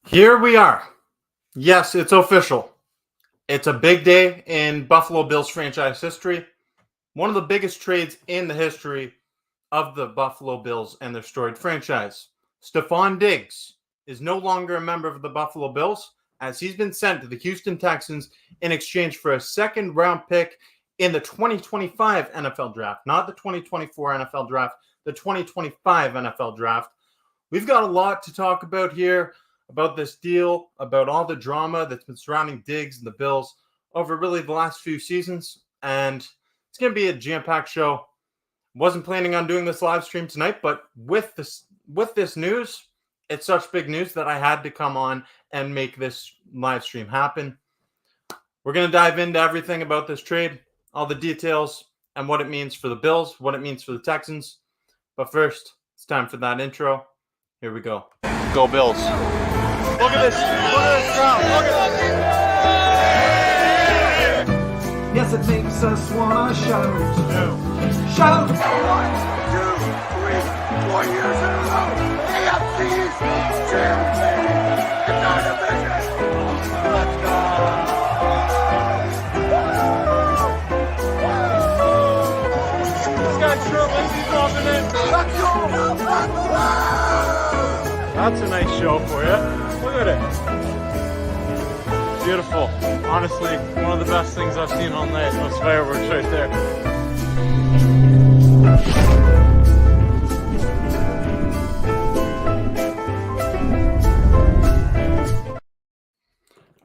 Here we are. Yes, it's official. It's a big day in Buffalo Bills franchise history. One of the biggest trades in the history of the Buffalo Bills and their storied franchise. Stefon Diggs is no longer a member of the Buffalo Bills as he's been sent to the Houston Texans in exchange for a second round pick in the 2025 NFL draft, not the 2024 NFL draft, the 2025 NFL draft. We've got a lot to talk about here about this deal, about all the drama that's been surrounding Diggs and the Bills over really the last few seasons. And it's going to be a jam-packed show. Wasn't planning on doing this live stream tonight, but with this news, it's such big news that I had to come on and make this live stream happen. We're going to dive into everything about this trade, all the details, and what it means for the Bills, what it means for the Texans. But first, it's time for that intro. Here we go. Go Bills. Look at this. Look at this crowd. Look at this. Yes, it makes us want to shout. Shout. 1, 2, 3, 4 years in a row. AFC East champion in our division. Let's go. This guy's sure Lindsay's dropping in. Let's go. Let's go. That's a nice show for you. Look at it. Beautiful. Honestly, one of the best things I've seen all night. Those fireworks right there.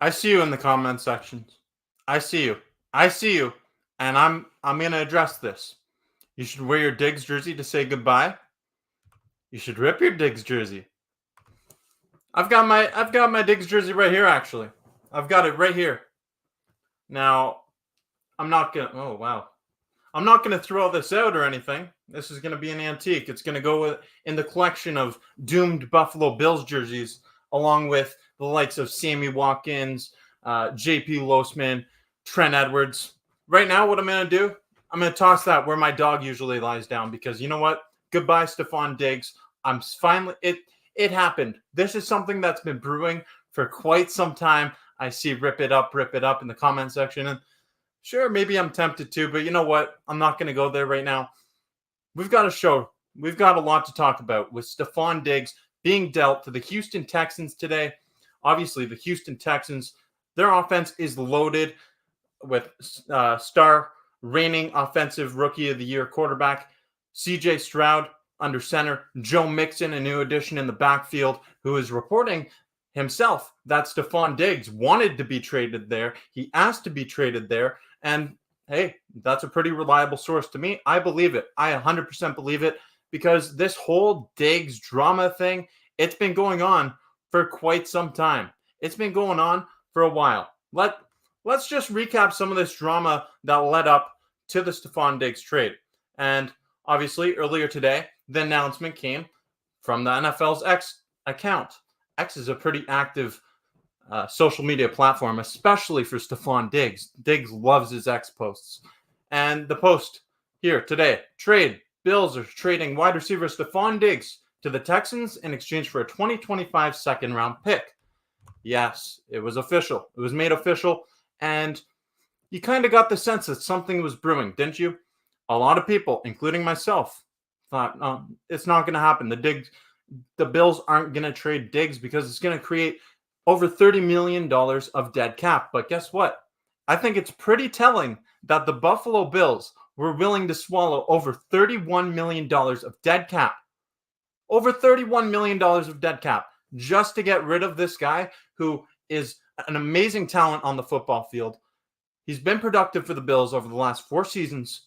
I see you in the comment sections. I see you. I see you. And I'm going to address this. You should wear your Diggs jersey to say goodbye. You should rip your Diggs jersey. I've got my Diggs jersey right here, actually. I've got it right here. Now, I'm not going to throw this out or anything. This is going to be an antique. It's going to go in the collection of doomed Buffalo Bills jerseys, along with the likes of Sammy Watkins, J.P. Losman, Trent Edwards. Right now, what I'm going to do, I'm going to toss that where my dog usually lies down, because you know what? Goodbye, Stefon Diggs. I'm finally... It happened. This is something that's been brewing for quite some time. I see rip it up in the comment section. And sure, maybe I'm tempted to, but you know what? I'm not going to go there right now. We've got a show. We've got a lot to talk about with Stefon Diggs being dealt to the Houston Texans today. Obviously, the Houston Texans, their offense is loaded with star reigning offensive rookie of the year quarterback C.J. Stroud under center, Joe Mixon, a new addition in the backfield, who is reporting himself that Stefon Diggs wanted to be traded there. He asked to be traded there. And hey, that's a pretty reliable source to me. I believe it. I 100% believe it, because this whole Diggs drama thing, it's been going on for quite some time. It's been going on for a while. Let's just recap some of this drama that led up to the Stefon Diggs trade. And obviously, earlier today, the announcement came from the NFL's X account. X is a pretty active social media platform, especially for Stefon Diggs. Diggs loves his X posts. And the post here today, trade. Bills are trading wide receiver Stefon Diggs to the Texans in exchange for a 2025 second-round pick. Yes, it was official. It was made official. And you kind of got the sense that something was brewing, didn't you? A lot of people, including myself, thought, no, it's not going to happen. The Bills aren't going to trade Diggs because it's going to create over $30 million of dead cap. But guess what? I think it's pretty telling that the Buffalo Bills were willing to swallow over $31 million of dead cap. Over $31 million of dead cap just to get rid of this guy who is an amazing talent on the football field. He's been productive for the Bills over the last 4 seasons,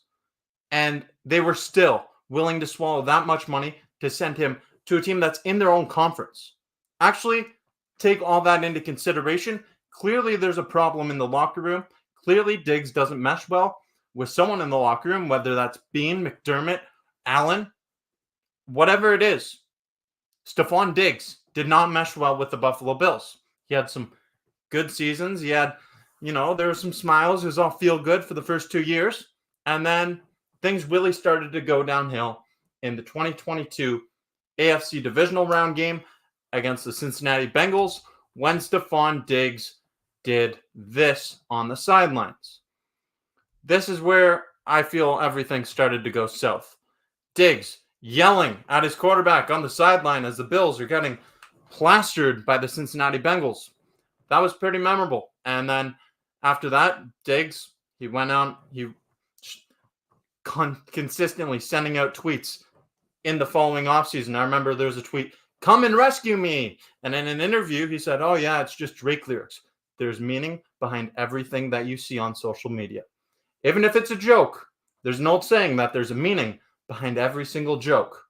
and they were still willing to swallow that much money to send him to a team that's in their own conference. Actually, take all that into consideration. Clearly, there's a problem in the locker room. Clearly, Diggs doesn't mesh well with someone in the locker room, whether that's Bean, McDermott, Allen, whatever it is. Stefon Diggs did not mesh well with the Buffalo Bills. He had some good seasons. He had, there were some smiles. It was all feel good for the first 2 years. And then things really started to go downhill in the 2022 AFC divisional round game against the Cincinnati Bengals, when Stefon Diggs did this on the sidelines. This is where I feel everything started to go south. Diggs yelling at his quarterback on the sideline as the Bills are getting plastered by the Cincinnati Bengals. That was pretty memorable. And then after that, Diggs, he went on, consistently sending out tweets in the following offseason. I remember there was a tweet, "Come and rescue me." And in an interview, he said, "Oh, yeah, it's just Drake lyrics." There's meaning behind everything that you see on social media. Even if it's a joke, there's an old saying that there's a meaning behind every single joke.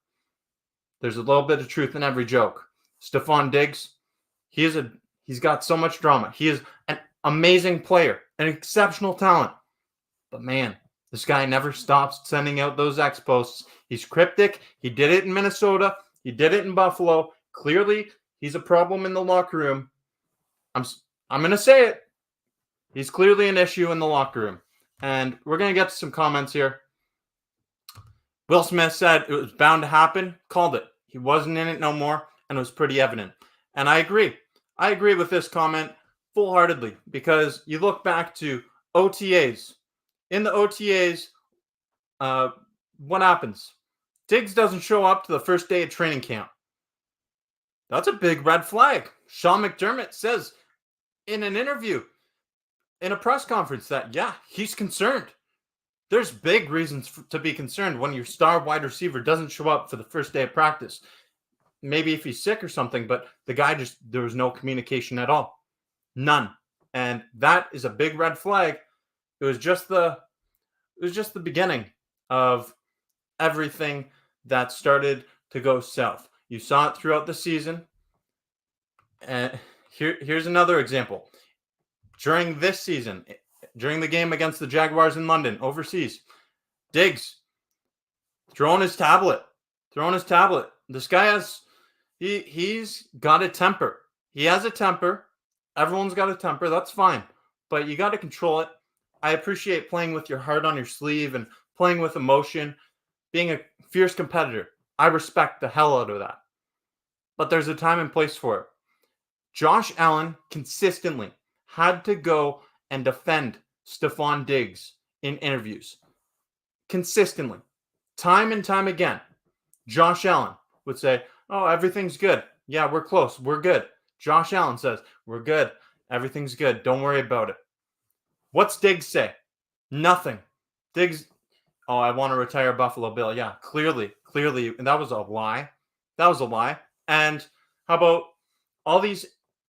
There's a little bit of truth in every joke. Stefon Diggs, he's got so much drama. He is an amazing player, an exceptional talent. But man, this guy never stops sending out those X posts. He's cryptic. He did it in Minnesota. He did it in Buffalo. Clearly, he's a problem in the locker room. I'm going to say it. He's clearly an issue in the locker room. And we're going to get to some comments here. Will Smith said it was bound to happen. Called it. He wasn't in it no more, and it was pretty evident. And I agree. I agree with this comment full-heartedly because you look back to OTAs. In the OTAs, what happens? Diggs doesn't show up to the first day of training camp. That's a big red flag. Sean McDermott says in an interview, in a press conference, that, yeah, he's concerned. There's big reasons to be concerned when your star wide receiver doesn't show up for the first day of practice. Maybe if he's sick or something, but the guy there was no communication at all. None. And that is a big red flag. It was just the beginning of everything that started to go south. You saw it throughout the season. And here's another example. During this season, during the game against the Jaguars in London, overseas, Diggs throwing his tablet. This guy he's got a temper. He has a temper. Everyone's got a temper. That's fine. But you got to control it. I appreciate playing with your heart on your sleeve and playing with emotion, being a fierce competitor. I respect the hell out of that. But there's a time and place for it. Josh Allen consistently had to go and defend Stefon Diggs in interviews. Consistently. Time and time again. Josh Allen would say, "Oh, everything's good. Yeah, we're close. We're good." Josh Allen says, "We're good. Everything's good. Don't worry about it." What's Diggs say? Nothing. Diggs, "Oh, I want to retire Buffalo Bill." Yeah, clearly. And that was a lie. And how about all these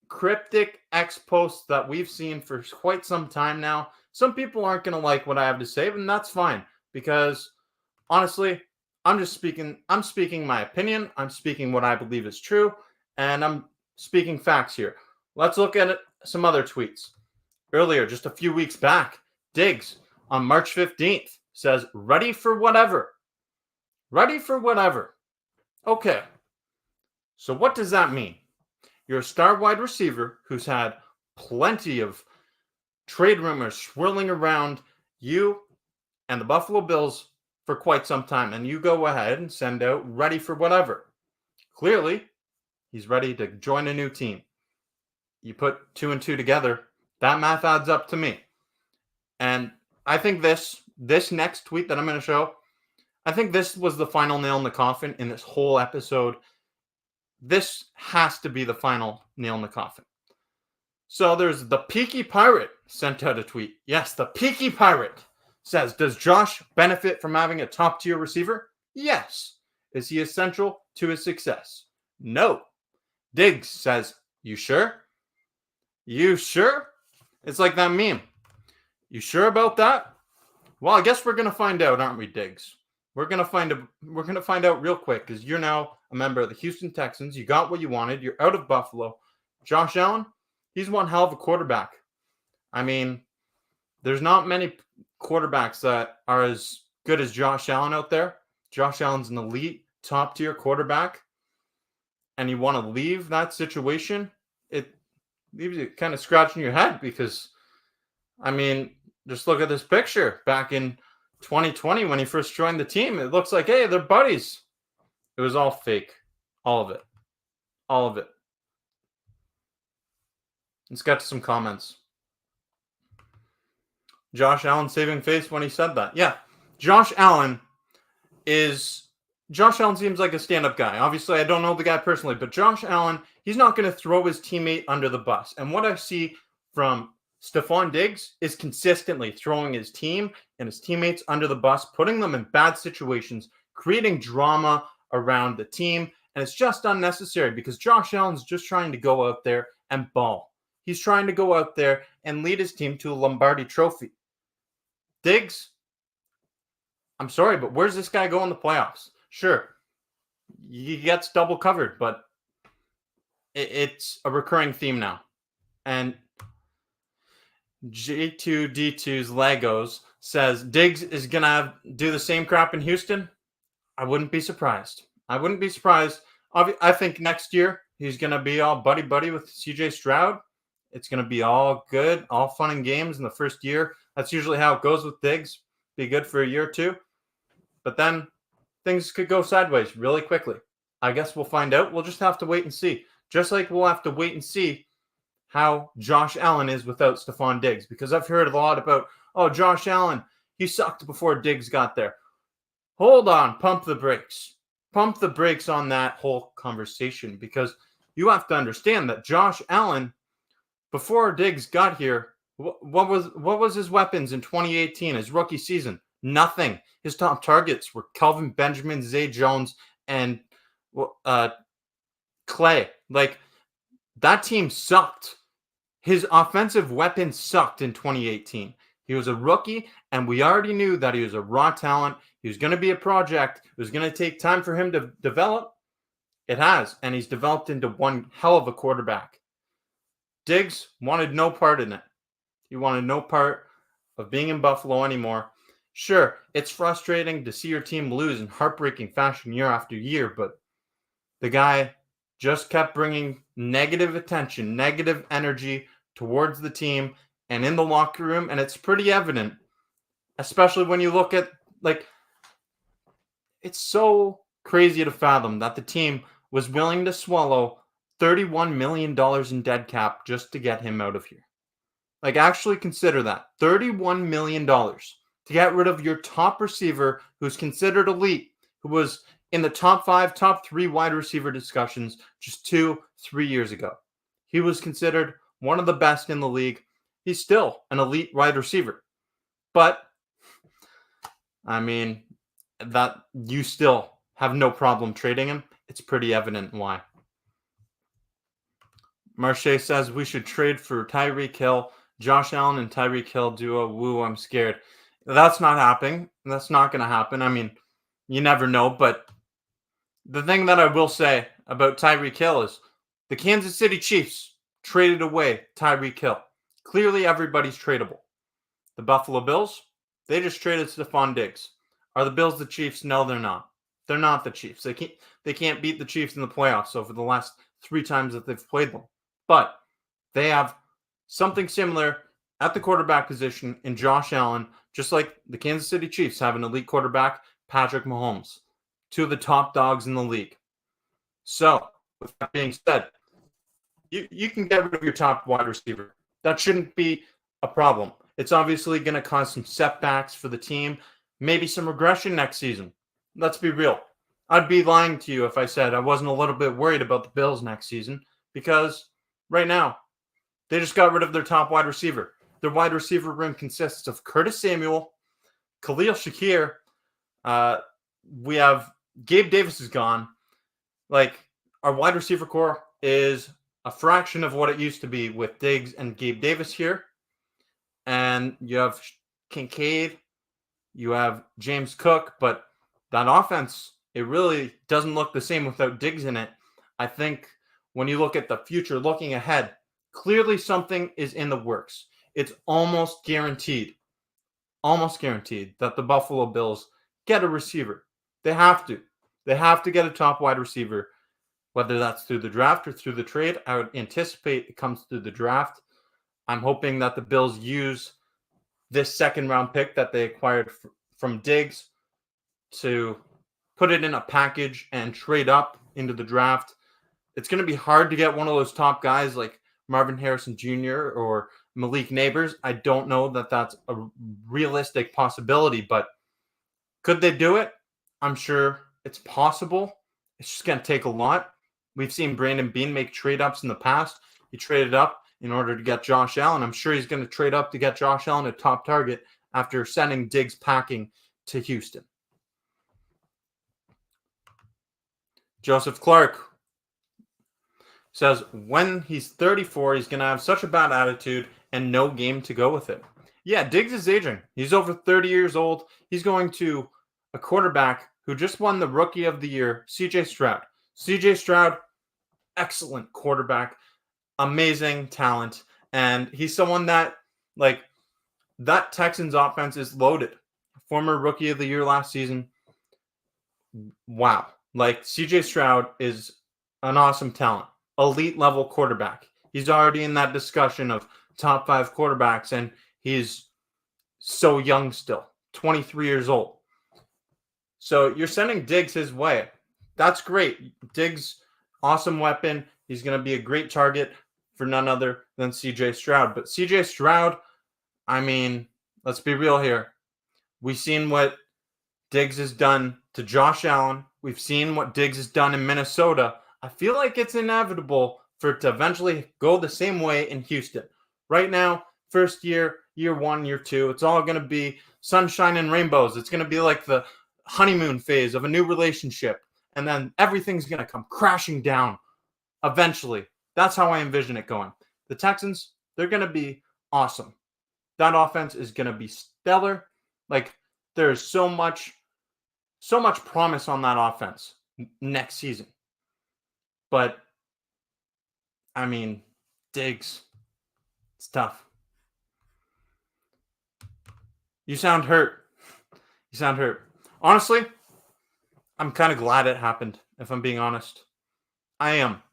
cryptic X posts that we've seen for quite some time now? Some people aren't going to like what I have to say, and that's fine. Because honestly, I'm speaking my opinion. I'm speaking what I believe is true. And I'm speaking facts here. Let's look at some other tweets. Earlier, just a few weeks back, Diggs on March 15th says, "Ready for whatever." Ready for whatever. Okay. So what does that mean? You're a star wide receiver who's had plenty of trade rumors swirling around you and the Buffalo Bills for quite some time, and you go ahead and send out "ready for whatever." Clearly, he's ready to join a new team. You put 2 and 2 together, that math adds up to me. And I think this next tweet that I'm going to show, I think this was the final nail in the coffin in this whole episode. This has to be the final nail in the coffin. So there's the Peaky Pirate sent out a tweet. Yes, the Peaky Pirate says, "Does Josh benefit from having a top-tier receiver? Yes. Is he essential to his success? No." Diggs says, "You sure? You sure?" It's like that meme. You sure about that? Well, I guess we're going to find out, aren't we, Diggs? We're going to find out real quick because you're now a member of the Houston Texans. You got what you wanted. You're out of Buffalo. Josh Allen, he's one hell of a quarterback. I mean, there's not many quarterbacks that are as good as Josh Allen out there. Josh Allen's an elite, top-tier quarterback. And you want to leave that situation, it leaves you kind of scratching your head because, I mean, just look at this picture back in 2020 when he first joined the team. It looks like, hey, they're buddies. It was all fake. All of it. Let's get to some comments. Josh Allen saving face when he said that. Yeah, Josh Allen seems like a stand-up guy. Obviously, I don't know the guy personally, but Josh Allen, he's not going to throw his teammate under the bus. And what I see from Stefon Diggs is consistently throwing his team and his teammates under the bus, putting them in bad situations, creating drama around the team. And it's just unnecessary because Josh Allen's just trying to go out there and ball. He's trying to go out there and lead his team to a Lombardi trophy. Diggs, I'm sorry, but where's this guy go in the playoffs? Sure, he gets double covered, but it's a recurring theme now. And J2D2's Legos says Diggs is going to do the same crap in Houston. I wouldn't be surprised. I think next year he's going to be all buddy-buddy with CJ Stroud. It's going to be all good, all fun and games in the first year. That's usually how it goes with Diggs. Be good for a year or two. But then things could go sideways really quickly. I guess we'll find out. We'll just have to wait and see. Just like we'll have to wait and see how Josh Allen is without Stefon Diggs. Because I've heard a lot about, Josh Allen, he sucked before Diggs got there. Hold on, pump the brakes. Pump the brakes on that whole conversation. Because you have to understand that Josh Allen, before Diggs got here, what was his weapons in 2018, his rookie season? Nothing. His top targets were Kelvin Benjamin, Zay Jones, and Clay. Like, that team sucked. His offensive weapons sucked in 2018. He was a rookie, and we already knew that he was a raw talent. He was going to be a project. It was going to take time for him to develop. It has, and he's developed into one hell of a quarterback. Diggs wanted no part in it. He wanted no part of being in Buffalo anymore. Sure, it's frustrating to see your team lose in heartbreaking fashion year after year, but the guy just kept bringing negative attention, negative energy towards the team and in the locker room, and it's pretty evident, especially when you look at, it's so crazy to fathom that the team was willing to swallow $31 million in dead cap just to get him out of here. Actually consider that. $31 million to get rid of your top receiver who's considered elite, who was in the top 5, top 3 wide receiver discussions just 2-3 years ago. He was considered one of the best in the league. He's still an elite wide receiver. But, that you still have no problem trading him. It's pretty evident why. Marche says we should trade for Tyreek Hill. Josh Allen and Tyreek Hill duo. Woo, I'm scared. That's not happening. That's not going to happen. You never know. But the thing that I will say about Tyreek Hill is the Kansas City Chiefs traded away Tyreek Hill. Clearly, everybody's tradable. The Buffalo Bills, they just traded Stefon Diggs. Are the Bills the Chiefs? No, they're not. They're not the Chiefs. They can't beat the Chiefs in the playoffs over the last 3 times that they've played them. But they have something similar at the quarterback position in Josh Allen, just like the Kansas City Chiefs have an elite quarterback, Patrick Mahomes, 2 of the top dogs in the league. So, with that being said, you can get rid of your top wide receiver. That shouldn't be a problem. It's obviously going to cause some setbacks for the team, maybe some regression next season. Let's be real. I'd be lying to you if I said I wasn't a little bit worried about the Bills next season, because right now, they just got rid of their top wide receiver. Their wide receiver room consists of Curtis Samuel, Khalil Shakir. We have Gabe Davis is gone. Our wide receiver core is a fraction of what it used to be with Diggs and Gabe Davis here. And you have Kincaid, you have James Cook, but that offense, it really doesn't look the same without Diggs in it. I think when you look at the future, looking ahead, clearly something is in the works. It's almost guaranteed that the Buffalo Bills get a receiver. They have to. They have to get a top wide receiver, whether that's through the draft or through the trade. I would anticipate it comes through the draft. I'm hoping that the Bills use this second-round pick that they acquired from Diggs to put it in a package and trade up into the draft. It's going to be hard to get one of those top guys like Marvin Harrison Jr. or Malik Neighbors. I don't know that that's a realistic possibility, but could they do it? I'm sure it's possible. It's just going to take a lot. We've seen Brandon Bean make trade-ups in the past. He traded up in order to get Josh Allen. I'm sure he's going to trade up to get Josh Allen a top target after sending Diggs packing to Houston. Joseph Clark says when he's 34, he's going to have such a bad attitude and no game to go with it. Yeah, Diggs is aging. He's over 30 years old. He's going to a quarterback who just won the Rookie of the Year, C.J. Stroud. C.J. Stroud, excellent quarterback, amazing talent, and he's someone that, like, that Texans offense is loaded. Former Rookie of the Year last season. Wow. Like, C.J. Stroud is an awesome talent, elite level quarterback. He's already in that discussion of top 5 quarterbacks, and he's so young still, 23 years old. So you're sending Diggs his way. That's great. Diggs, awesome weapon. He's going to be a great target for none other than C.J. Stroud. But C.J. Stroud, I mean, let's be real here. We've seen what Diggs has done to Josh Allen. We've seen what Diggs has done in Minnesota. I feel like it's inevitable for it to eventually go the same way in Houston. Right now, first year, year 1, year 2, it's all going to be sunshine and rainbows. It's going to be like the honeymoon phase of a new relationship. And then everything's going to come crashing down eventually. That's how I envision it going. The Texans, they're going to be awesome. That offense is going to be stellar. Like, there's so much promise on that offense next season. But, I mean, Diggs, it's tough. You sound hurt. You sound hurt. Honestly, I'm kind of glad it happened, if I'm being honest. I am.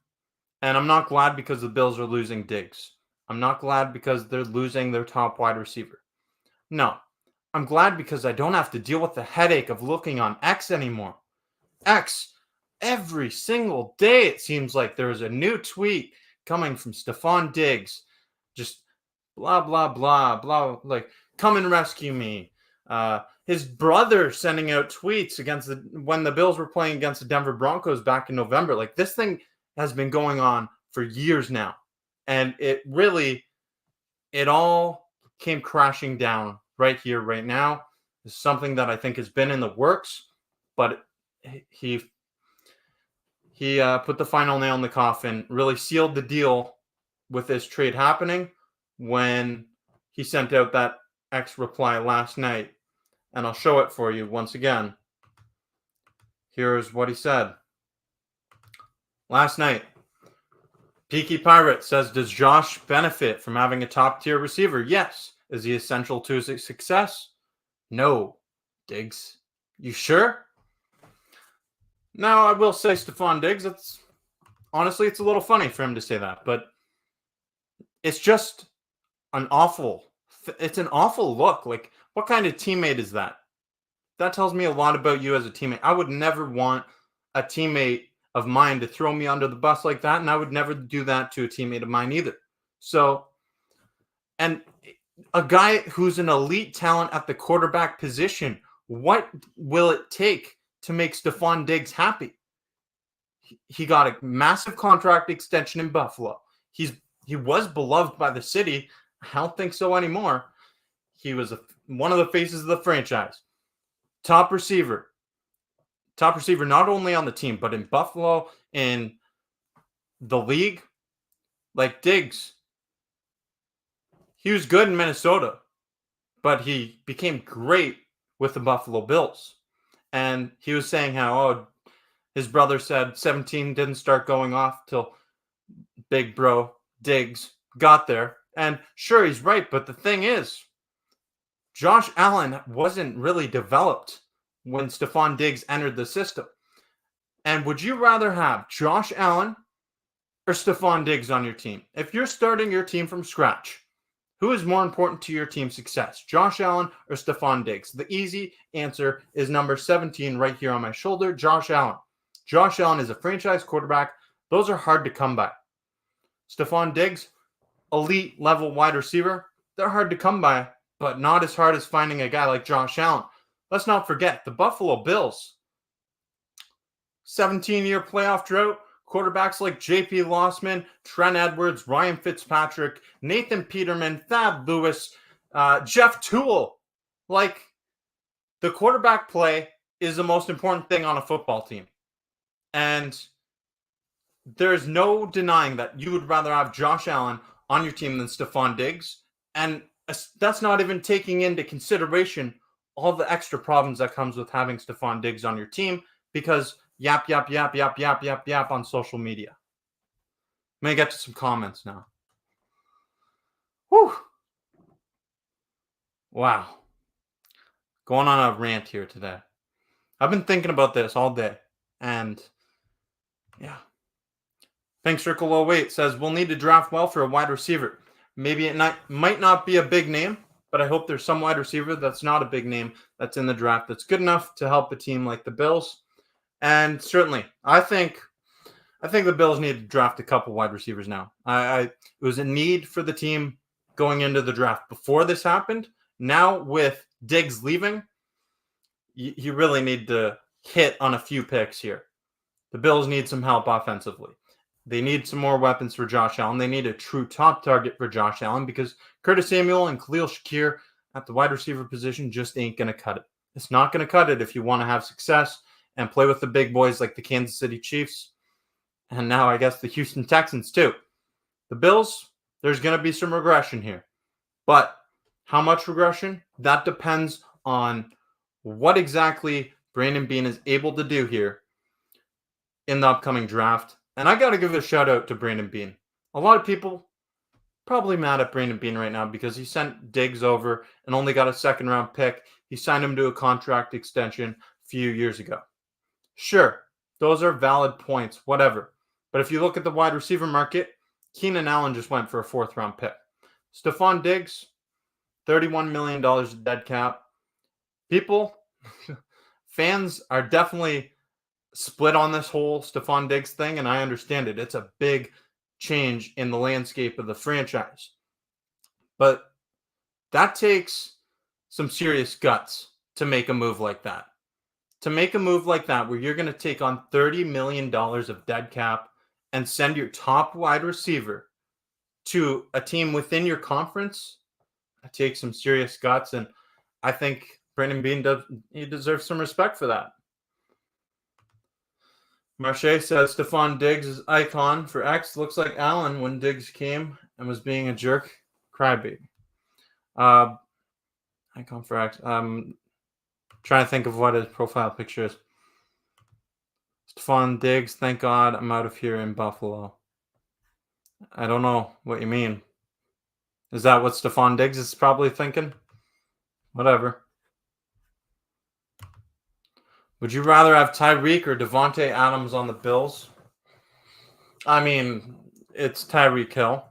And I'm not glad because the Bills are losing Diggs. I'm not glad because they're losing their top wide receiver. No. I'm glad because I don't have to deal with the headache of looking on X anymore. X, every single day it seems like there is a new tweet coming from Stefon Diggs. Just blah, blah, blah, blah, like, come and rescue me. His brother sending out tweets when the Bills were playing against the Denver Broncos back in November. Like, this thing has been going on for years now. And it all came crashing down right here, right now. It's something that I think has been in the works, but he put the final nail in the coffin, really sealed the deal with this trade happening when he sent out that X reply last night. And I'll show it for you once again. Here's what he said. Last night, Peaky Pirate says, does Josh benefit from having a top-tier receiver? Yes. Is he essential to his success? No. Diggs, you sure? Now, I will say Stefon Diggs, honestly, it's a little funny for him to say that, but it's just an awful look. Like, what kind of teammate is that? That tells me a lot about you as a teammate. I would never want a teammate of mine to throw me under the bus like that, and I would never do that to a teammate of mine either. So, and a guy who's an elite talent at the quarterback position, what will it take to make Stefon Diggs happy? He got a massive contract extension in Buffalo. He was beloved by the city. I don't think so anymore. He was one of the faces of the franchise. Top receiver not only on the team, but in Buffalo, in the league. Like Diggs, he was good in Minnesota, but he became great with the Buffalo Bills. And he was saying how, his brother said 17 didn't start going off till big bro Diggs got there. And sure, he's right, but the thing is, Josh Allen wasn't really developed when Stefon Diggs entered the system. And would you rather have Josh Allen or Stefon Diggs on your team? If you're starting your team from scratch, who is more important to your team's success, Josh Allen or Stefon Diggs? The easy answer is number 17 right here on my shoulder, Josh Allen. Josh Allen is a franchise quarterback. Those are hard to come by. Stefon Diggs, elite level wide receiver, they're hard to come by, but not as hard as finding a guy like Josh Allen. Let's not forget the Buffalo Bills. 17-year playoff drought, quarterbacks like J.P. Lossman, Trent Edwards, Ryan Fitzpatrick, Nathan Peterman, Thad Lewis, Jeff Toole. Like, the quarterback play is the most important thing on a football team. And there's no denying that you would rather have Josh Allen on your team than Stefon Diggs. And that's not even taking into consideration all the extra problems that comes with having Stefon Diggs on your team because yap on social media. I'm going to get to some comments now. Whew. Wow. Going on a rant here today. I've been thinking about this all day. And yeah. Thanks, Rickle08 says, we'll need to draft well for a wide receiver. Maybe it might not be a big name, but I hope there's some wide receiver that's not a big name that's in the draft that's good enough to help a team like the Bills. And certainly, I think the Bills need to draft a couple wide receivers now. It was a need for the team going into the draft before this happened. Now with Diggs leaving, you really need to hit on a few picks here. The Bills need some help offensively. They need some more weapons for Josh Allen. They need a true top target for Josh Allen because Curtis Samuel and Khalil Shakir at the wide receiver position just ain't going to cut it. It's not going to cut it if you want to have success and play with the big boys like the Kansas City Chiefs and now I guess the Houston Texans too. The Bills, there's going to be some regression here. But how much regression? That depends on what exactly Brandon Beane is able to do here in the upcoming draft. And I got to give a shout out to Brandon Beane. A lot of people probably mad at Brandon Beane right now because he sent Diggs over and only got a second round pick. He signed him to a contract extension a few years ago. Sure, those are valid points, whatever. But if you look at the wide receiver market, Keenan Allen just went for a fourth round pick. Stefon Diggs, $31 million dead cap. People, fans are definitely split on this whole Stefon Diggs thing, and I understand it. It's a big change in the landscape of the franchise. But that takes some serious guts to make a move like that. To make a move like that where you're going to take on $30 million of dead cap and send your top wide receiver to a team within your conference, it takes some serious guts, and I think Brandon Beane deserves some respect for that. Marche says Stefon Diggs' icon for X looks like Allen when Diggs came and was being a jerk crybaby. Icon for X. Trying to think of what his profile picture is. Stefon Diggs, thank God I'm out of here in Buffalo. I don't know what you mean. Is that what Stefon Diggs is probably thinking? Whatever. Would you rather have Tyreek or Devontae Adams on the Bills? I mean, it's Tyreek Hill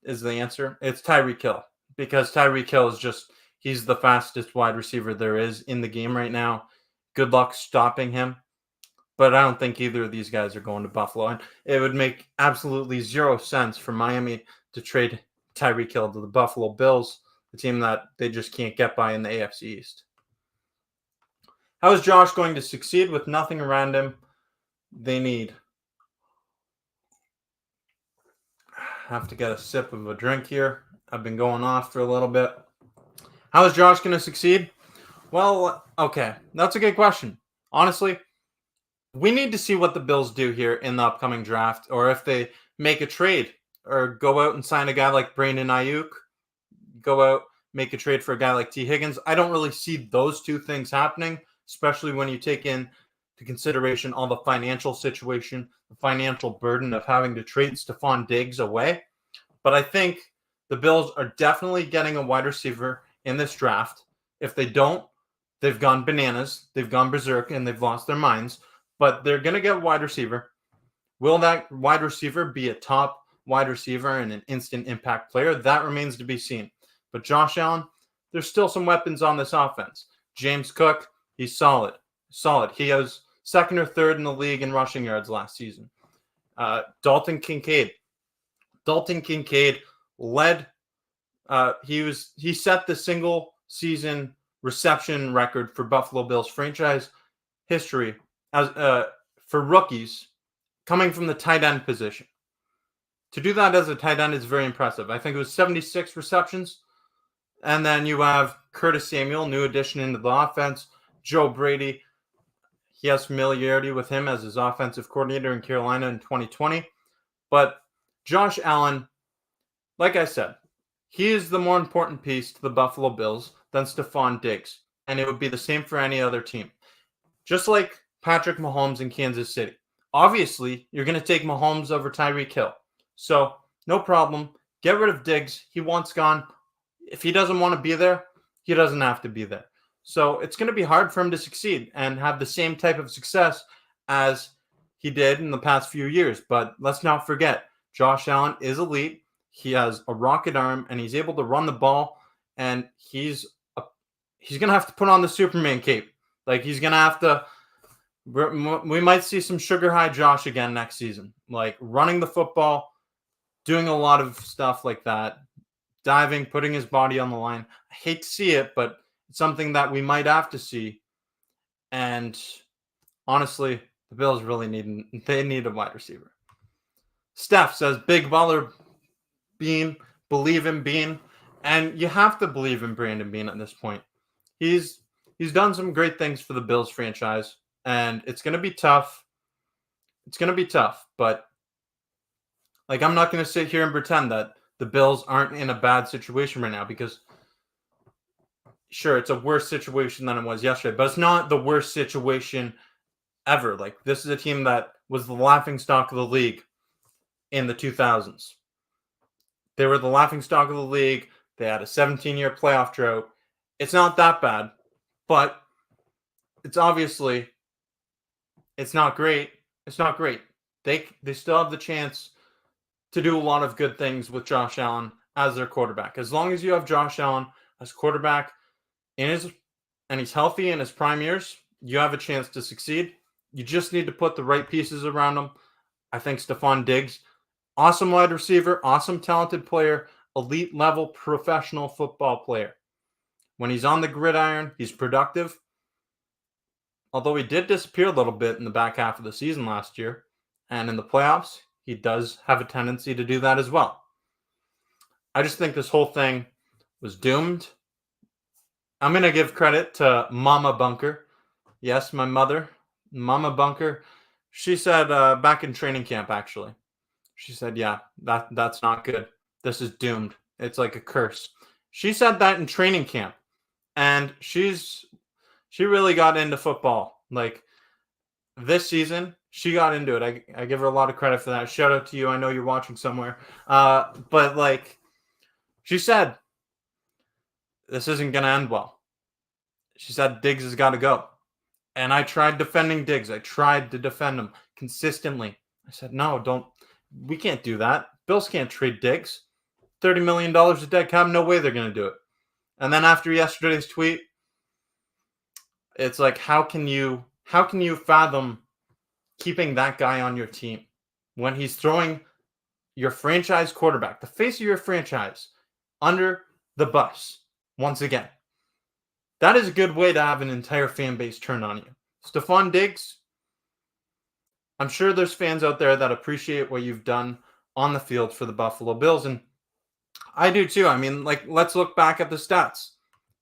is the answer. It's Tyreek Hill because Tyreek Hill is just, he's the fastest wide receiver there is in the game right now. Good luck stopping him. But I don't think either of these guys are going to Buffalo. And it would make absolutely zero sense for Miami to trade Tyreek Hill to the Buffalo Bills, the team that they just can't get by in the AFC East. How is Josh going to succeed with nothing around him they need? Have to get a sip of a drink here. I've been going off for a little bit. How is Josh going to succeed? Well, okay. That's a good question. Honestly, we need to see what the Bills do here in the upcoming draft, or if they make a trade or go out and sign a guy like Brandon Ayuk, go out, make a trade for a guy like T. Higgins. I don't really see those two things happening, especially when you take into consideration all the financial situation, the financial burden of having to trade Stefon Diggs away. But I think the Bills are definitely getting a wide receiver in this draft. If they don't, they've gone bananas, they've gone berserk, and they've lost their minds. But they're going to get a wide receiver. Will that wide receiver be a top wide receiver and an instant impact player? That remains to be seen. But Josh Allen, there's still some weapons on this offense. James Cook, he's solid. He was second or third in the league in rushing yards last season. Dalton Kincaid Dalton Kincaid led. He set the single season reception record for Buffalo Bills franchise history as for rookies coming from the tight end position. To do that as a tight end is very impressive. I think it was 76 receptions. And then you have Curtis Samuel, new addition into the offense. Joe Brady, he has familiarity with him as his offensive coordinator in Carolina in 2020. But Josh Allen, like I said, he is the more important piece to the Buffalo Bills than Stefon Diggs. And it would be the same for any other team. Just like Patrick Mahomes in Kansas City. Obviously, you're going to take Mahomes over Tyreek Hill. So, no problem. Get rid of Diggs. He wants gone. If he doesn't want to be there, he doesn't have to be there. So, it's going to be hard for him to succeed and have the same type of success as he did in the past few years. But let's not forget, Josh Allen is elite. He has a rocket arm, and he's able to run the ball, and he's going to have to put on the Superman cape. Like, he's going to have to – we might see some sugar high Josh again next season. Like, running the football, doing a lot of stuff like that, diving, putting his body on the line. I hate to see it, but it's something that we might have to see. And honestly, the Bills really need a wide receiver. Steph says, big baller Bean, believe in Bean. And you have to believe in Brandon Bean at this point. He's done some great things for the Bills franchise, and it's going to be tough. It's going to be tough, but like, I'm not going to sit here and pretend that the Bills aren't in a bad situation right now, because sure, it's a worse situation than it was yesterday, but it's not the worst situation ever. Like, this is a team that was the laughingstock of the league in the 2000s. They were the laughingstock of the league. They had a 17-year playoff drought. It's not that bad, but it's obviously, it's not great. It's not great. They still have the chance to do a lot of good things with Josh Allen as their quarterback. As long as you have Josh Allen as quarterback and he's healthy in his prime years, you have a chance to succeed. You just need to put the right pieces around him. I think Stefon Diggs, awesome wide receiver, awesome talented player, elite level professional football player. When he's on the gridiron, he's productive. Although he did disappear a little bit in the back half of the season last year. And in the playoffs, he does have a tendency to do that as well. I just think this whole thing was doomed. I'm going to give credit to Mama Bunker. Yes, my mother, Mama Bunker. She said back in training camp, actually. She said, yeah, that's not good. This is doomed. It's like a curse. She said that in training camp. And she really got into football. Like, this season, she got into it. I give her a lot of credit for that. Shout out to you. I know you're watching somewhere. But, like, she said, this isn't going to end well. She said Diggs has got to go. And I tried defending Diggs. I tried to defend him consistently. I said, no, we can't do that. Bills can't trade Diggs. $30 million a dead cap. No way they're going to do it. And then after yesterday's tweet, it's like, how can you fathom keeping that guy on your team when he's throwing your franchise quarterback, the face of your franchise, under the bus once again? That is a good way to have an entire fan base turn on you. Stefon Diggs, I'm sure there's fans out there that appreciate what you've done on the field for the Buffalo Bills, and I do too. I mean, like, let's look back at the stats.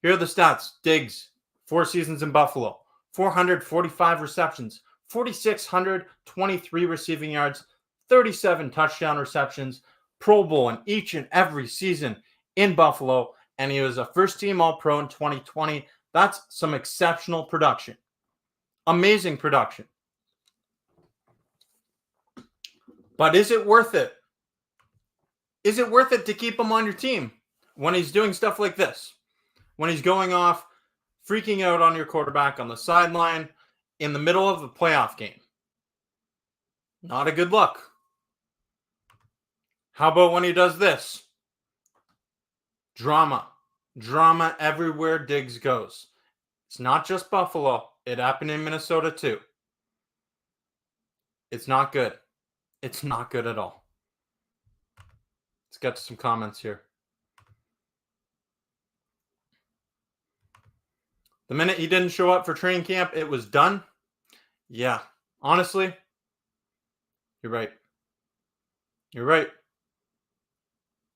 Here are the stats. Diggs, 4 seasons in Buffalo, 445 receptions, 4,623 receiving yards, 37 touchdown receptions, Pro Bowl in each and every season in Buffalo, and he was a first-team All-Pro in 2020. That's some exceptional production. Amazing production. But is it worth it? Is it worth it to keep him on your team when he's doing stuff like this? When he's going off, freaking out on your quarterback on the sideline in the middle of a playoff game? Not a good look. How about when he does this? Drama. Drama everywhere Diggs goes. It's not just Buffalo. It happened in Minnesota too. It's not good. It's not good at all. Let's get to some comments here. The minute he didn't show up for training camp, it was done. Yeah, honestly, you're right. You're right.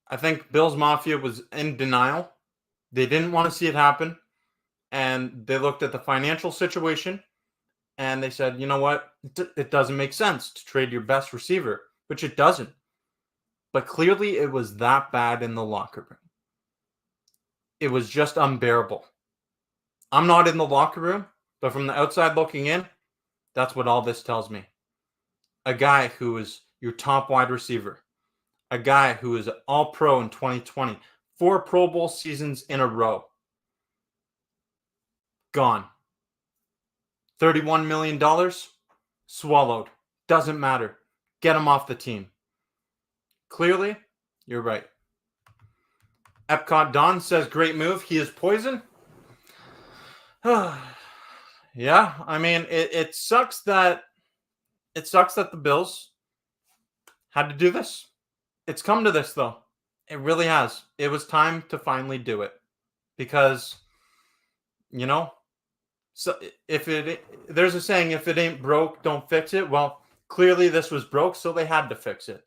I think Bills Mafia was in denial. They didn't want to see it happen. And they looked at the financial situation and they said, you know what? It doesn't make sense to trade your best receiver, which it doesn't. But clearly it was that bad in the locker room. It was just unbearable. I'm not in the locker room, but from the outside looking in, that's what all this tells me. A guy who is your top wide receiver, a guy who is all pro in 2020, 4 Pro Bowl seasons in a row, gone. $31 million, swallowed. Doesn't matter. Get him off the team. Clearly, you're right. Epcot Don says, great move. He is poison. Yeah, I mean, it sucks that the Bills had to do this. It's come to this, though. It really has. It was time to finally do it. Because, you know, so there's a saying, if it ain't broke, don't fix it. Well, clearly this was broke, so they had to fix it.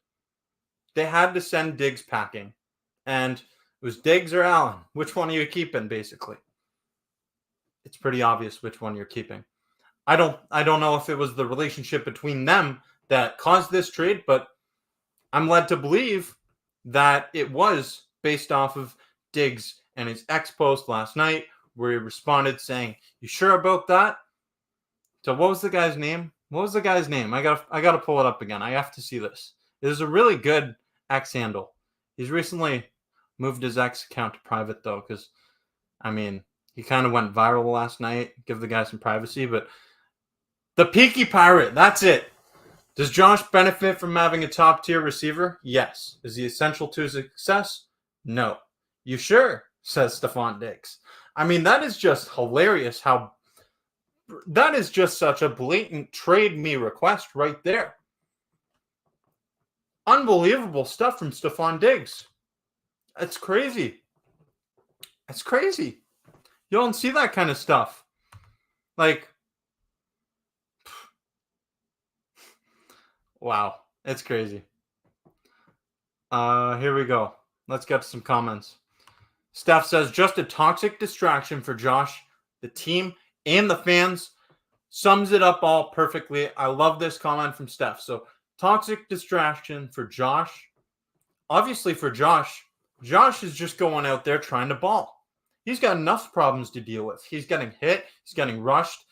They had to send Diggs packing. And it was Diggs or Allen. Which one are you keeping, basically? It's pretty obvious which one you're keeping. I don't know if it was the relationship between them that caused this trade, but I'm led to believe that it was based off of Diggs and his ex-post last night, where he responded saying, "You sure about that?" So what was the guy's name? What was the guy's name? I gotta pull it up again. I have to see this. It is a really good X handle. He's recently moved his X account to private though, because I mean, he kind of went viral last night. Give the guy some privacy, but the Peaky Pirate, that's it. Does Josh benefit from having a top-tier receiver? Yes. Is he essential to his success? No. You sure? Says Stefon Diggs. I mean, that is just hilarious that is just such a blatant trade me request right there. Unbelievable stuff from Stefon Diggs. It's crazy. It's crazy. You don't see that kind of stuff. Like, wow. It's crazy. Here we go. Let's get to some comments. Steph says, just a toxic distraction for Josh, the team, and the fans. Sums it up all perfectly. I love this comment from Steph. So, toxic distraction for Josh. Obviously, for Josh is just going out there trying to ball. He's got enough problems to deal with. He's getting hit. He's getting rushed.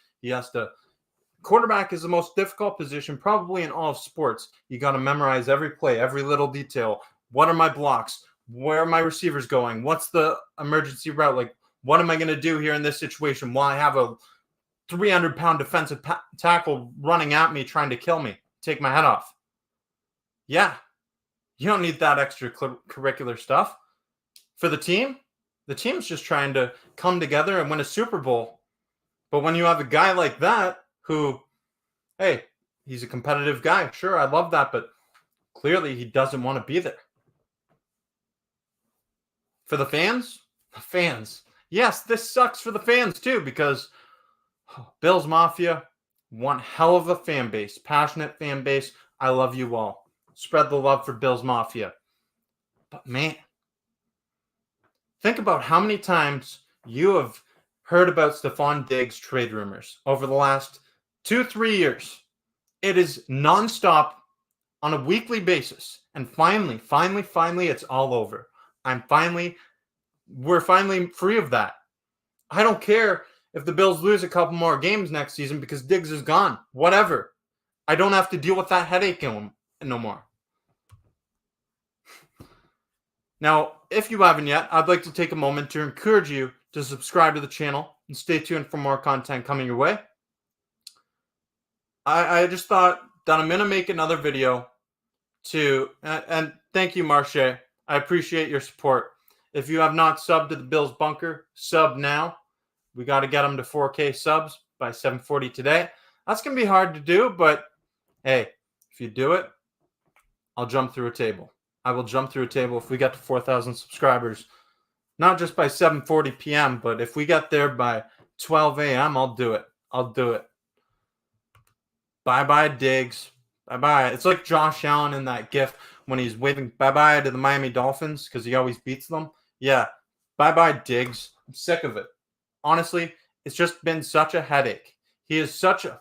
Quarterback is the most difficult position probably in all of sports. You got to memorize every play, every little detail. What are my blocks? Where are my receivers going? What's the emergency route? Like, what am I going to do here in this situation while I have a 300-pound defensive tackle running at me trying to kill me, take my head off? Yeah, you don't need that extracurricular stuff. For the team's just trying to come together and win a Super Bowl. But when you have a guy like that who, hey, he's a competitive guy. Sure, I love that, but clearly he doesn't want to be there. For the fans, yes, this sucks for the fans too, because Bills Mafia, one hell of a fan base, passionate fan base. I love you all. Spread the love for Bills Mafia. But man, think about how many times you have heard about Stefon Diggs trade rumors over the last 2-3 years. It is nonstop on a weekly basis. And finally, it's all over. We're finally free of that. I don't care if the Bills lose a couple more games next season because Diggs is gone. Whatever. I don't have to deal with that headache no more. Now, if you haven't yet, I'd like to take a moment to encourage you to subscribe to the channel and stay tuned for more content coming your way. I just thought that I'm going to make another video and thank you, Marche. I appreciate your support. If you have not subbed to the Bills Bunker, sub now. We got to get them to 4K subs by 7:40 today. That's going to be hard to do, but hey, if you do it, I'll jump through a table. I will jump through a table if we get to 4,000 subscribers. Not just by 7:40 p.m., but if we get there by 12 a.m., I'll do it. I'll do it. Bye-bye, Diggs. Bye-bye. It's like Josh Allen in that gif when he's waving bye-bye to the Miami Dolphins because he always beats them. Yeah, bye-bye, Diggs. I'm sick of it. Honestly, it's just been such a headache. He is such an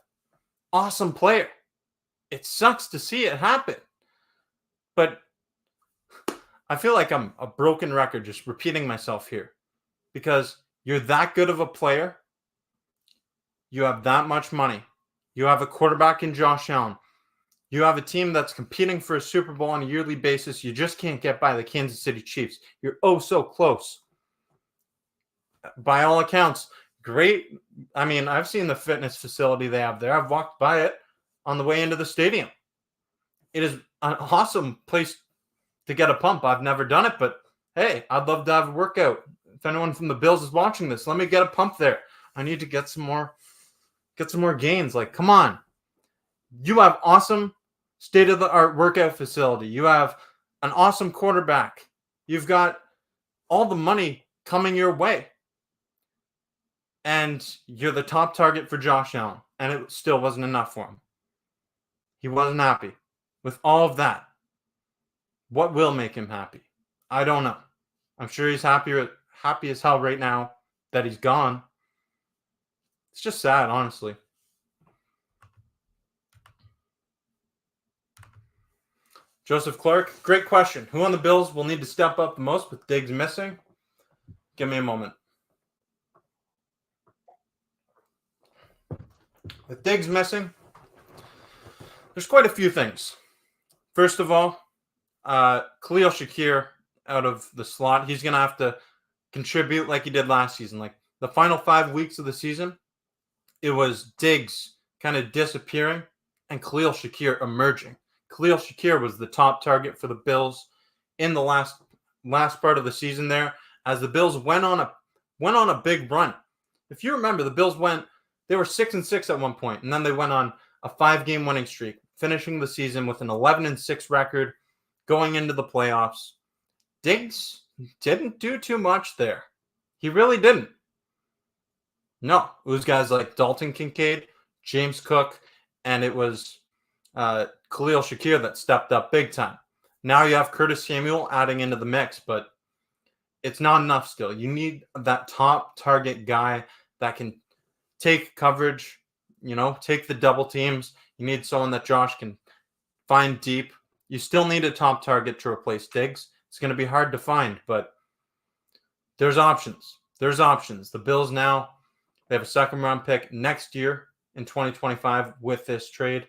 awesome player. It sucks to see it happen. But I feel like I'm a broken record just repeating myself here because you're that good of a player. You have that much money. You have a quarterback in Josh Allen. You have a team that's competing for a Super Bowl on a yearly basis. You just can't get by the Kansas City Chiefs. You're oh so close. By all accounts, great. I mean, I've seen the fitness facility they have there. I've walked by it on the way into the stadium. It is an awesome place to get a pump. I've never done it, but hey, I'd love to have a workout. If anyone from the Bills is watching this, let me get a pump there. I need to get some more gains. Like, come on. You have awesome state-of-the-art workout facility. You have an awesome quarterback. You've got all the money coming your way. And you're the top target for Josh Allen. And it still wasn't enough for him. He wasn't happy with all of that. What will make him happy? I don't know. I'm sure he's happy as hell right now that he's gone. It's just sad, honestly. Joseph Clark, great question. Who on the Bills will need to step up the most with Diggs missing? Give me a moment. With Diggs missing, there's quite a few things. First of all, Khalil Shakir out of the slot. He's going to have to contribute like he did last season. Like the final 5 weeks of the season, it was Diggs kind of disappearing and Khalil Shakir emerging. Khalil Shakir was the top target for the Bills in the last part of the season there as the Bills went on a big run. If you remember, the Bills they were 6-6 at one point, and then they went on a 5-game winning streak, finishing the season with an 11-6 record going into the playoffs. Diggs didn't do too much there. He really didn't. No, it was guys like Dalton Kincaid, James Cook, and it was Khalil Shakir that stepped up big time. Now you have Curtis Samuel adding into the mix, but it's not enough still. You need that top target guy that can take coverage, take the double teams. You need someone that Josh can find deep. You still need a top target to replace Diggs. It's going to be hard to find, but there's options. There's options. The Bills now, they have a second-round pick next year in 2025 with this trade.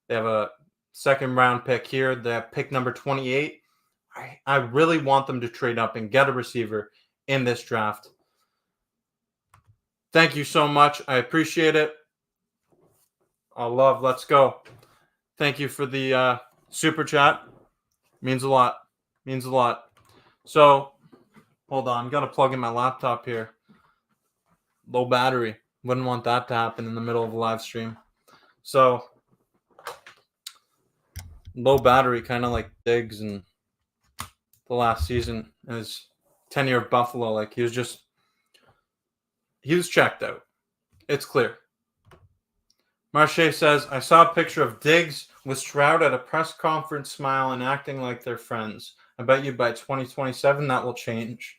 They have a second-round pick here. They have pick number 28. I really want them to trade up and get a receiver in this draft. Thank you so much. I appreciate it. Let's go. Thank you for the super chat. Means a lot. Means a lot. So, hold on. I'm going to plug in my laptop here. Low battery. Wouldn't want that to happen in the middle of a live stream. So, low battery, kind of like Diggs in the last season. His tenure of Buffalo. Like, he was checked out. It's clear. Marche says, I saw a picture of Diggs with Stroud at a press conference smile and acting like they're friends. I bet you by 2027 that will change.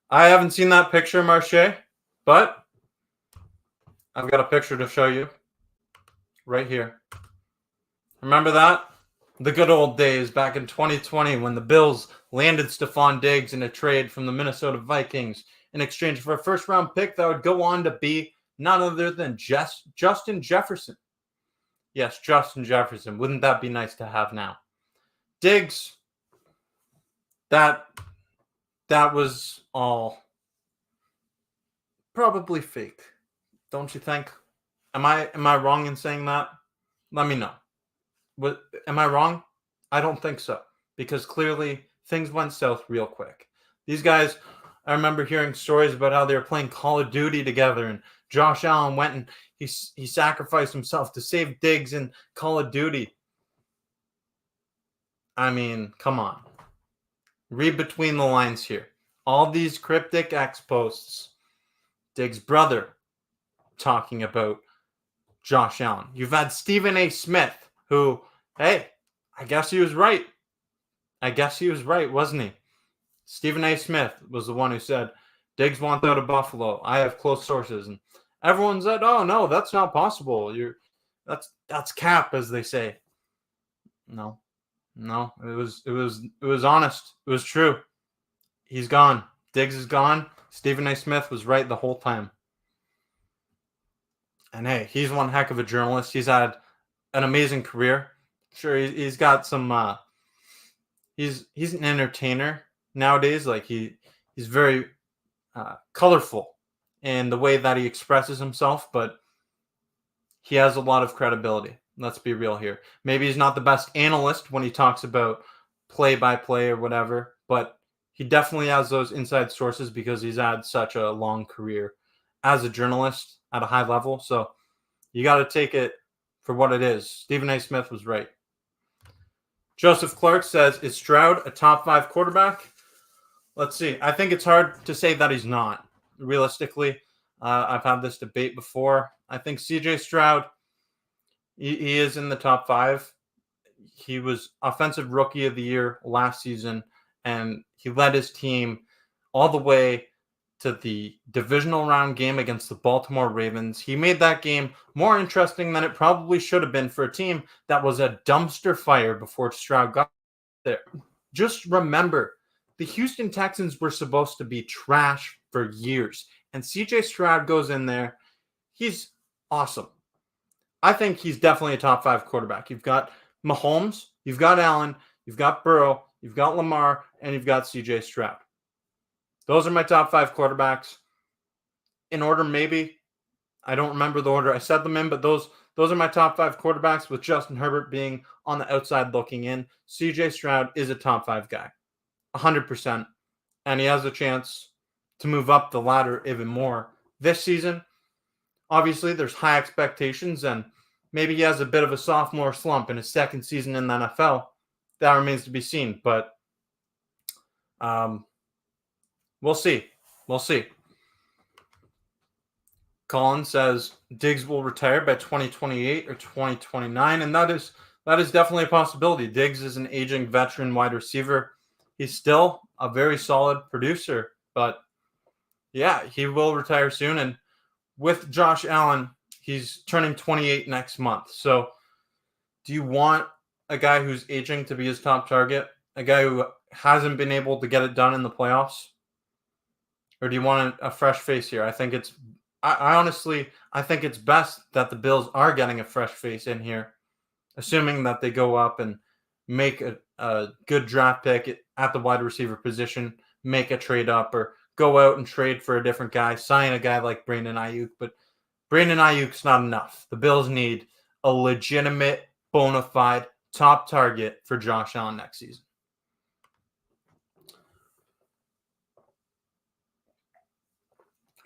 I haven't seen that picture, Marche, but I've got a picture to show you right here. Remember that? The good old days back in 2020 when the Bills landed Stefon Diggs in a trade from the Minnesota Vikings in exchange for a first-round pick that would go on to be none other than Justin Jefferson. Yes, Justin Jefferson. Wouldn't that be nice to have now? Diggs, that was all probably fake. Don't you think? Am I wrong in saying that? Let me know. Am I wrong? I don't think so. Because clearly things went south real quick. These guys, I remember hearing stories about how they were playing Call of Duty together and Josh Allen went and he sacrificed himself to save Diggs in Call of Duty. I mean, come on. Read between the lines here. All these cryptic X posts, Diggs' brother talking about Josh Allen. You've had Stephen A. Smith, who, hey, I guess he was right. I guess he was right, wasn't he? Stephen A. Smith was the one who said, Diggs wants out of Buffalo. I have close sources. And everyone said, oh, no, that's not possible. That's cap, as they say. No, it was honest. It was true. He's gone. Diggs is gone. Stephen A. Smith was right the whole time. And hey, he's one heck of a journalist. He's had an amazing career. Sure, he's got some. He's an entertainer nowadays. Like he's very colorful in the way that he expresses himself, but he has a lot of credibility. Let's be real here. Maybe he's not the best analyst when he talks about play by play or whatever, but he definitely has those inside sources because he's had such a long career as a journalist at a high level. So you got to take it for what it is. Stephen A. Smith was right. Joseph Clark says, is Stroud a top 5 quarterback? Let's see. I think it's hard to say that he's not. Realistically, I've had this debate before. I think CJ Stroud, he is in the top 5. He was Offensive Rookie of the Year last season, and he led his team all the way to the divisional round game against the Baltimore Ravens. He made that game more interesting than it probably should have been for a team that was a dumpster fire before Stroud got there. Just remember, the Houston Texans were supposed to be trash for years, and CJ Stroud goes in there. He's awesome. I think he's definitely a top 5 quarterback. You've got Mahomes, you've got Allen, you've got Burrow, you've got Lamar, and you've got CJ Stroud. Those are my top 5 quarterbacks. In order, maybe. I don't remember the order I said them in, but those are my top 5 quarterbacks, with Justin Herbert being on the outside looking in. CJ Stroud is a top 5 guy, 100%. And he has a chance to move up the ladder even more this season. Obviously, there's high expectations, and maybe he has a bit of a sophomore slump in his second season in the NFL. That remains to be seen, but we'll see. We'll see. Colin says Diggs will retire by 2028 or 2029, and that is definitely a possibility. Diggs is an aging veteran wide receiver. He's still a very solid producer, but yeah, he will retire soon. And with Josh Allen, he's turning 28 next month. So do you want a guy who's aging to be his top target? A guy who hasn't been able to get it done in the playoffs? Or do you want a fresh face here? I honestly think it's best that the Bills are getting a fresh face in here, assuming that they go up and make a good draft pick at the wide receiver position, make a trade up, or go out and trade for a different guy, sign a guy like Brandon Ayuk. But Brandon Ayuk's not enough. The Bills need a legitimate, bona fide top target for Josh Allen next season.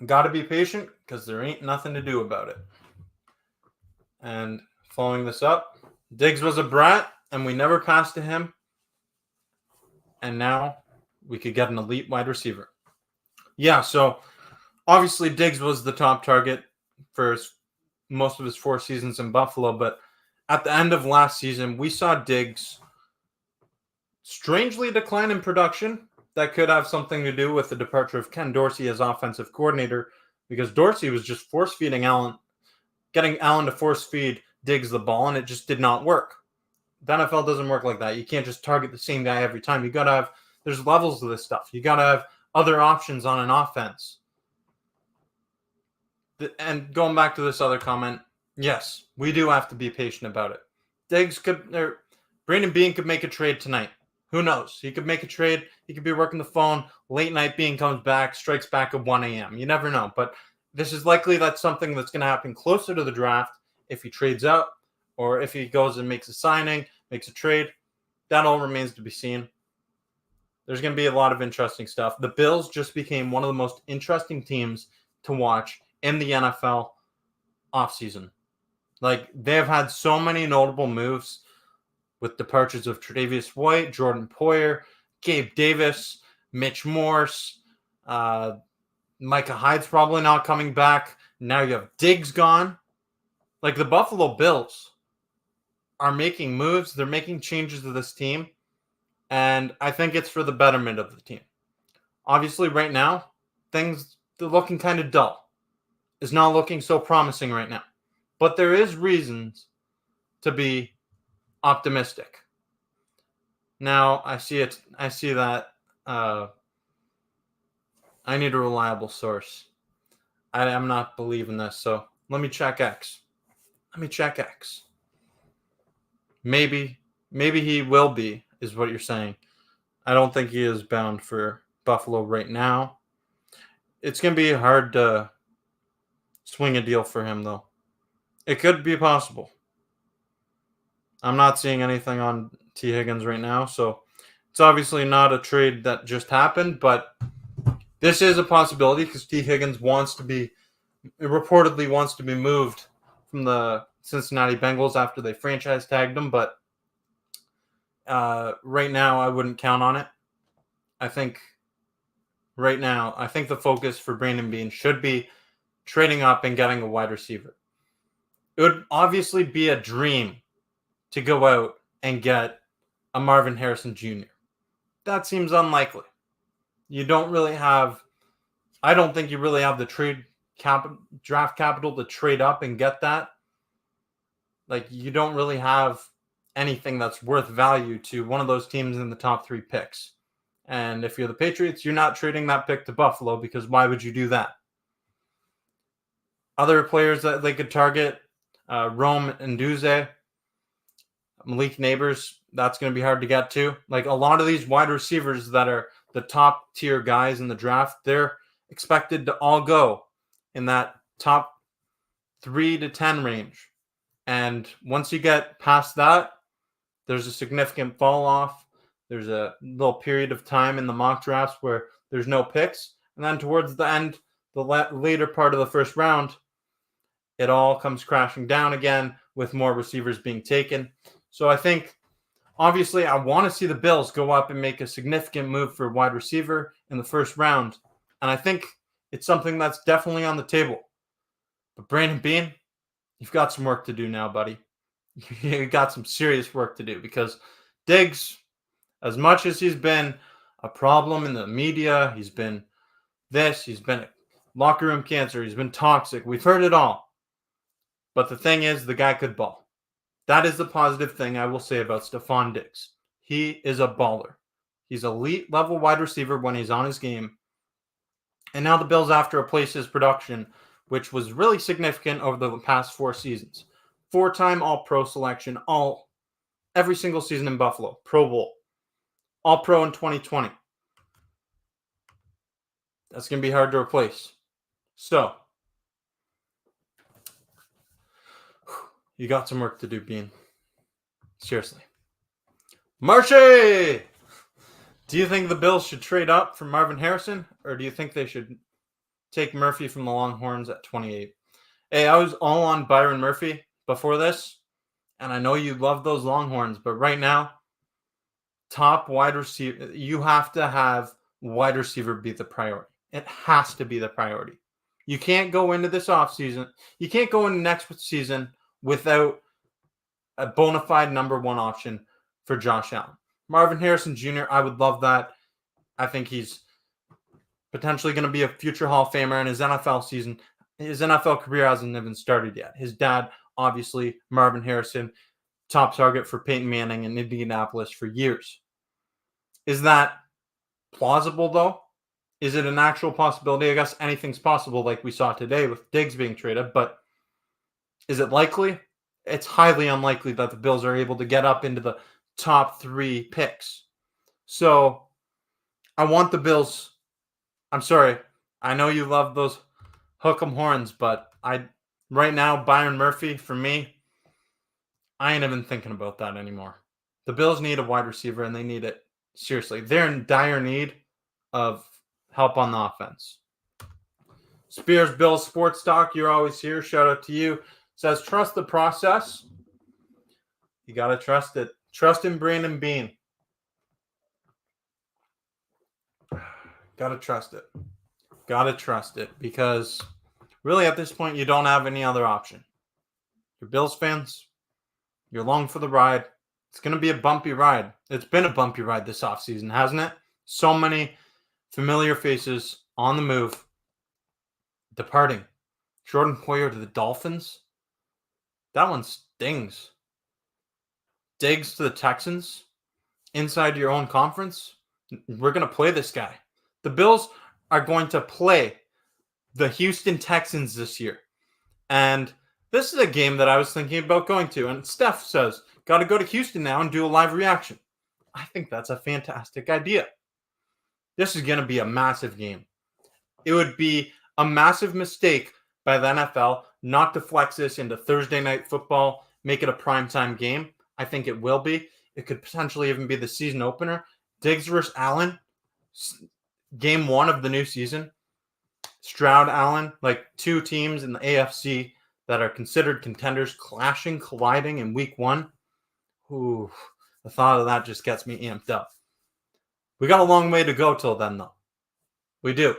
Got to be patient because there ain't nothing to do about it. And following this up, Diggs was a brat, and we never passed to him. And now we could get an elite wide receiver. Yeah, so obviously Diggs was the top target for most of his 4 seasons in Buffalo, but at the end of last season, we saw Diggs strangely decline in production. That could have something to do with the departure of Ken Dorsey as offensive coordinator, because Dorsey was just force-feeding Allen, getting Allen to force-feed Diggs the ball, and it just did not work. The NFL doesn't work like that. You can't just target the same guy every time. You got to have – there's levels to this stuff. You got to have other options on an offense. And going back to this other comment, yes, we do have to be patient about it. Brandon Beane could make a trade tonight. Who knows? He could make a trade. He could be working the phone. Late night Beane comes back, strikes back at 1 a.m. You never know. But this is likely that's something that's going to happen closer to the draft if he trades up or if he goes and makes a signing, makes a trade. That all remains to be seen. There's going to be a lot of interesting stuff. The Bills just became one of the most interesting teams to watch in the NFL offseason. Like, they've had so many notable moves with departures of Tre'Davious White, Jordan Poyer, Gabe Davis, Mitch Morse, Micah Hyde's probably not coming back. Now you have Diggs gone. Like, the Buffalo Bills are making moves. They're making changes to this team. And I think it's for the betterment of the team. Obviously, right now, they're looking kind of dull. It's not looking so promising right now. But there is reasons to be optimistic. Now, I see that I need a reliable source. I am not believing this, so let me check X. Maybe he will be, is what you're saying. I don't think he is bound for Buffalo right now. It's going to be hard to swing a deal for him, though. It could be possible. I'm not seeing anything on T. Higgins right now, so it's obviously not a trade that just happened, but this is a possibility because T. Higgins reportedly wants to be moved from the Cincinnati Bengals after they franchise tagged him, but right now I wouldn't count on it. I think the focus for Brandon Beane should be trading up and getting a wide receiver. It would obviously be a dream to go out and get a Marvin Harrison Jr. That seems unlikely. I don't think you really have the draft capital to trade up and get that. Like, you don't really have anything that's worth value to one of those teams in the top 3 picks. And if you're the Patriots, you're not trading that pick to Buffalo because why would you do that? Other players that they could target, Rome Nduze, Malik Neighbors, that's going to be hard to get to. Like, a lot of these wide receivers that are the top tier guys in the draft, they're expected to all go in that top 3 to 10 range. And once you get past that, there's a significant fall off. There's a little period of time in the mock drafts where there's no picks. And then towards the end, the later part of the first round, it all comes crashing down again with more receivers being taken. So I think, obviously, I want to see the Bills go up and make a significant move for a wide receiver in the first round. And I think it's something that's definitely on the table. But Brandon Beane, you've got some work to do now, buddy. You've got some serious work to do because Diggs, as much as he's been a problem in the media, he's been locker room cancer, he's been toxic. We've heard it all. But the thing is, the guy could ball. That is the positive thing I will say about Stefon Diggs. He is a baller. He's elite level wide receiver when he's on his game. And now the Bills have to replace his production, which was really significant over the past 4 seasons. 4-time All-Pro selection, every single season in Buffalo, Pro Bowl, All-Pro in 2020. That's going to be hard to replace. So, you got some work to do, Bean. Seriously. Marshy! Do you think the Bills should trade up for Marvin Harrison, or do you think they should take Murphy from the Longhorns at 28? Hey, I was all on Byron Murphy before this, and I know you love those Longhorns, but right now, top wide receiver, you have to have wide receiver be the priority. It has to be the priority. You can't go into this offseason. You can't go into next season without a bona fide number 1 option for Josh Allen. Marvin Harrison Jr., I would love that. I think he's potentially going to be a future Hall of Famer in his NFL career hasn't even started yet. His dad, obviously, Marvin Harrison, top target for Peyton Manning in Indianapolis for years. Is that plausible, though? Is it an actual possibility? I guess anything's possible, like we saw today with Diggs being traded, but is it likely? It's highly unlikely that the Bills are able to get up into the top 3 picks. So I want the Bills. I'm sorry. I know you love those hook 'em horns, but right now, Byron Murphy, for me, I ain't even thinking about that anymore. The Bills need a wide receiver, and they need it seriously. They're in dire need of help on the offense. Spears Bills Sports Talk, you're always here. Shout out to you. Says, trust the process. You got to trust it. Trust in Brandon Beane. Gotta trust it. Gotta trust it because really at this point you don't have any other option. You're Bills fans. You're along for the ride. It's going to be a bumpy ride. It's been a bumpy ride this offseason, hasn't it? So many familiar faces on the move, departing. Jordan Poyer to the Dolphins. That one stings. Diggs to the Texans. Inside your own conference. We're going to play this guy. The Bills are going to play the Houston Texans this year. And this is a game that I was thinking about going to. And Steph says, got to go to Houston now and do a live reaction. I think that's a fantastic idea. This is going to be a massive game. It would be a massive mistake by the NFL not to flex this into Thursday night football, make it a primetime game. I think it will be. It could potentially even be the season opener. Diggs versus Allen, game 1 of the new season. Stroud, Allen, like two teams in the AFC that are considered contenders clashing, colliding in week 1. Ooh, the thought of that just gets me amped up. We got a long way to go till then, though. We do.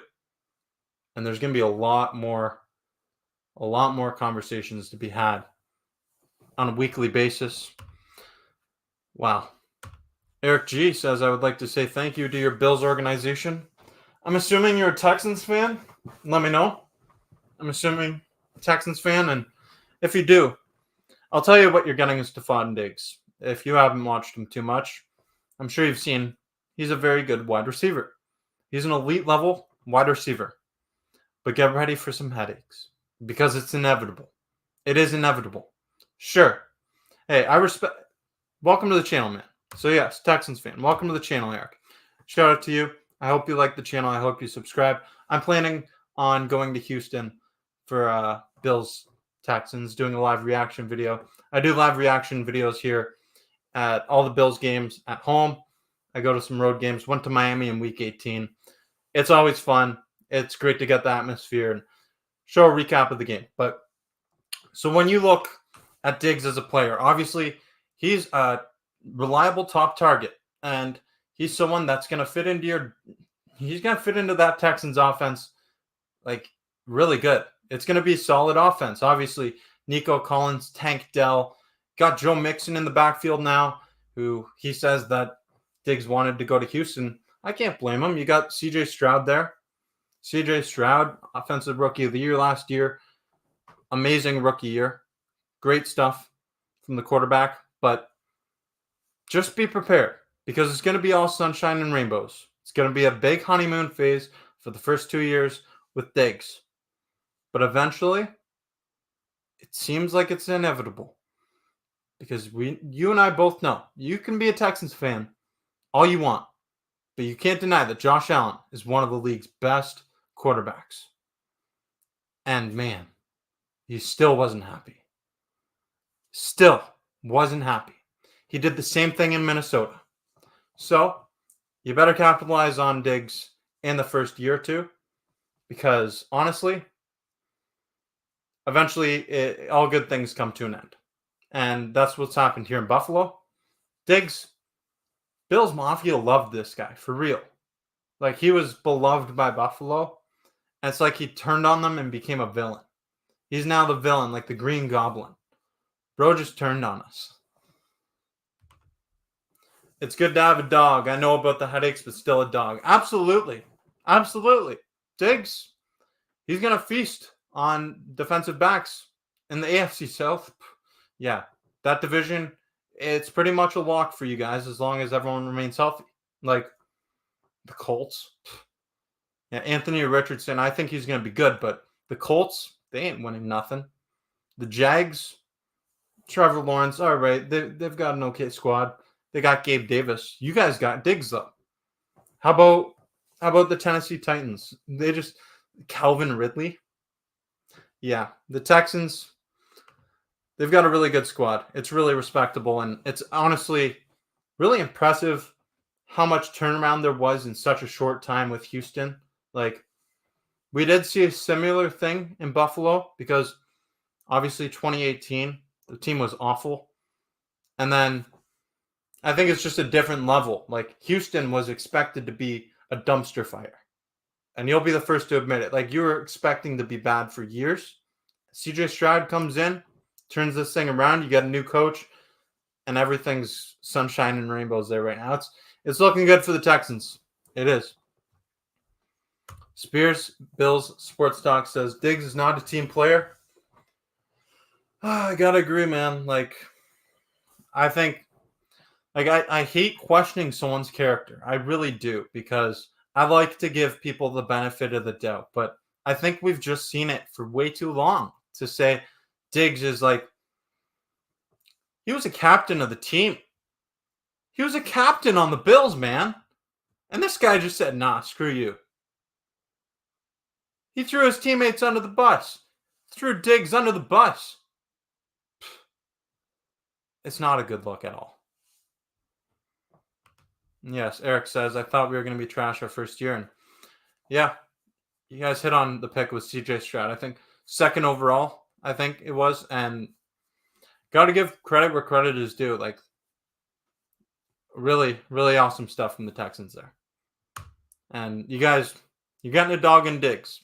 And there's going to be a lot more conversations to be had on a weekly basis. Wow. Eric G says, I would like to say thank you to your Bills organization. I'm assuming you're a Texans fan. Let me know. I'm assuming a Texans fan. And if you do, I'll tell you what you're getting is Stefon Diggs. If you haven't watched him too much, I'm sure you've seen he's a very good wide receiver. He's an elite level wide receiver. But get ready for some headaches because it's inevitable. It is inevitable. Sure. Hey, I respect. Welcome to the channel, man. So yes, Texans fan. Welcome to the channel, Eric. Shout out to you. I hope you like the channel. I hope you subscribe. I'm planning on going to Houston for Bills Texans, doing a live reaction video. I do live reaction videos here at all the Bills games at home. I go to some road games. Went to Miami in week 18. It's always fun. It's great to get the atmosphere and show a recap of the game. But so when you look at Diggs as a player, obviously he's a reliable top target, and he's someone that's going to fit into that Texans offense like really good. It's going to be solid offense. Obviously, Nico Collins, Tank Dell, got Joe Mixon in the backfield now, who he says that Diggs wanted to go to Houston. I can't blame him. You got CJ Stroud there. CJ Stroud, offensive rookie of the year last year. Amazing rookie year. Great stuff from the quarterback, but just be prepared because it's going to be all sunshine and rainbows. It's going to be a big honeymoon phase for the first 2 years with Diggs. But eventually, it seems like it's inevitable because you and I both know you can be a Texans fan all you want, but you can't deny that Josh Allen is one of the league's best quarterbacks. And man, he still wasn't happy. Still wasn't happy. He did the same thing in Minnesota. So you better capitalize on Diggs in the first year or two because honestly, eventually all good things come to an end. And that's what's happened here in Buffalo. Diggs, Bills Mafia loved this guy for real. Like he was beloved by Buffalo. And it's like he turned on them and became a villain. He's now the villain, like the Green Goblin. Bro just turned on us. It's good to have a dog. I know about the headaches, but still a dog. Absolutely. Absolutely. Diggs, he's going to feast on defensive backs in the AFC South. Yeah, that division, it's pretty much a lock for you guys as long as everyone remains healthy. Like the Colts. Yeah, Anthony Richardson, I think he's going to be good, but the Colts, they ain't winning nothing. The Jags, Trevor Lawrence, all right, they've got an okay squad. They got Gabe Davis. You guys got Diggs, though. How about the Tennessee Titans? They just Calvin Ridley. Yeah, the Texans, they've got a really good squad. It's really respectable, and it's honestly really impressive how much turnaround there was in such a short time with Houston. Like, we did see a similar thing in Buffalo because obviously 2018, the team was awful. And then I think it's just a different level. Like, Houston was expected to be a dumpster fire. And you'll be the first to admit it. Like, you were expecting to be bad for years. CJ Stroud comes in, turns this thing around. You get a new coach, and everything's sunshine and rainbows there right now. It's looking good for the Texans. It is. Spears, Bills Sports Talk says Diggs is not a team player. I gotta agree, man. Like, I think, like, I hate questioning someone's character. I really do, because I like to give people the benefit of the doubt. But I think we've just seen it for way too long to say Diggs is like, he was a captain of the team. He was a captain on the Bills, man. And this guy just said, nah, screw you. He threw his teammates under the bus. Threw Diggs under the bus. It's not a good look at all. Yes, Eric says, I thought we were going to be trash our first year. And yeah, you guys hit on the pick with CJ Stroud. I think second overall, I think it was. And got to give credit where credit is due. Like, really, really awesome stuff from the Texans there. And you guys, you're getting a dog in Diggs.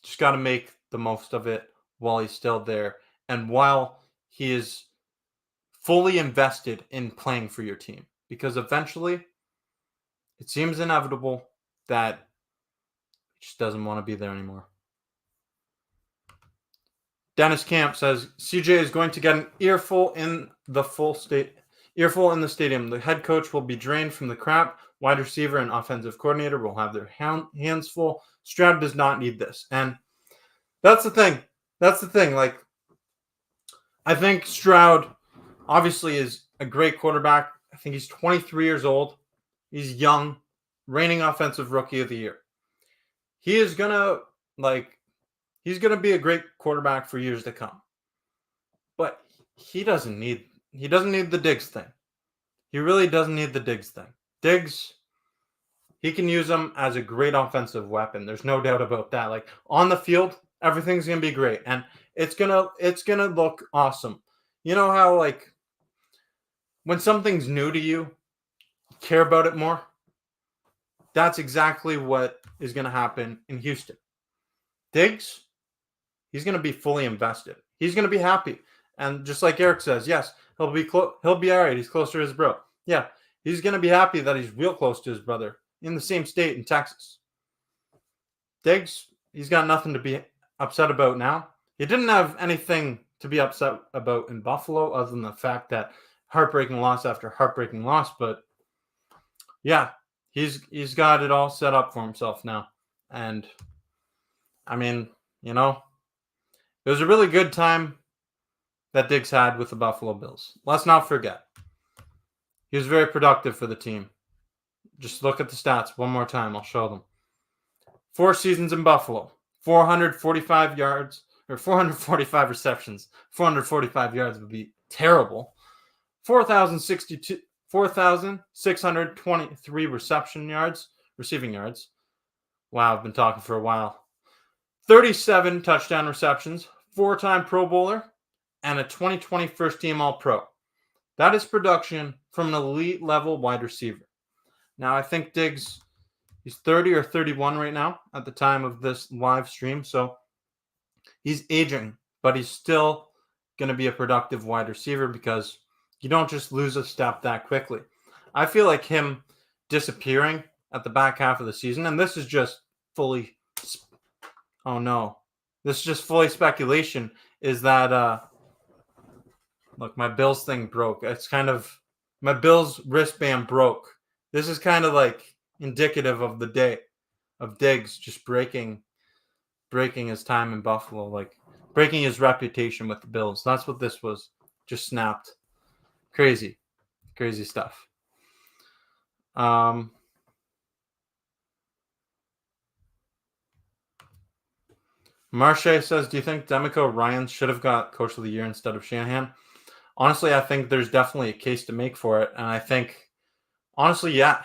Just got to make the most of it while he's still there. And while he is fully invested in playing for your team. Because eventually, it seems inevitable that he just doesn't want to be there anymore. Dennis Camp says CJ is going to get an earful in the stadium. The head coach will be drained from the crap. Wide receiver and offensive coordinator will have their hands full. Stroud does not need this. And that's the thing. Like, I think Stroud obviously is a great quarterback. I think he's 23 years old. He's young, reigning offensive rookie of the year. He's going to be a great quarterback for years to come. But he doesn't need the Diggs thing. He really doesn't need the Diggs thing. Diggs, he can use him as a great offensive weapon. There's no doubt about that. Like, on the field, everything's going to be great, and it's going to look awesome. You know how, like, when something's new to you, care about it more? That's exactly what is going to happen in Houston. Diggs, he's going to be fully invested. He's going to be happy. And just like Eric says, yes, he'll be all right. He's close to his bro. Yeah, he's going to be happy that he's real close to his brother in the same state in Texas. Diggs, he's got nothing to be upset about now. He didn't have anything to be upset about in Buffalo other than the fact that heartbreaking loss after heartbreaking loss. But yeah, he's got it all set up for himself now. And I mean, you know, it was a really good time that Diggs had with the Buffalo Bills. Let's not forget. He was very productive for the team. Just look at the stats one more time. I'll show them. 4 seasons in Buffalo. 445 yards, or 445 receptions. 445 yards would be terrible. 4,623 receiving yards. Wow, I've been talking for a while. 37 touchdown receptions, 4-time Pro Bowler, and a 2020 first team All-Pro. That is production from an elite level wide receiver. Now, I think Diggs, he's 30 or 31 right now at the time of this live stream. So he's aging, but he's still going to be a productive wide receiver because you don't just lose a step that quickly. I feel like him disappearing at the back half of the season, and this is just fully, this is just fully speculation, is that, look, my Bills thing broke. It's kind of, my Bills wristband broke. This is kind of like indicative of the day of Diggs just breaking his time in Buffalo, like breaking his reputation with the Bills. That's what this was. Just snapped. Crazy stuff. Marche says, do you think Demico Ryans should have got Coach of the Year instead of Shanahan? Honestly, I think there's definitely a case to make for it. And I think, honestly, yeah,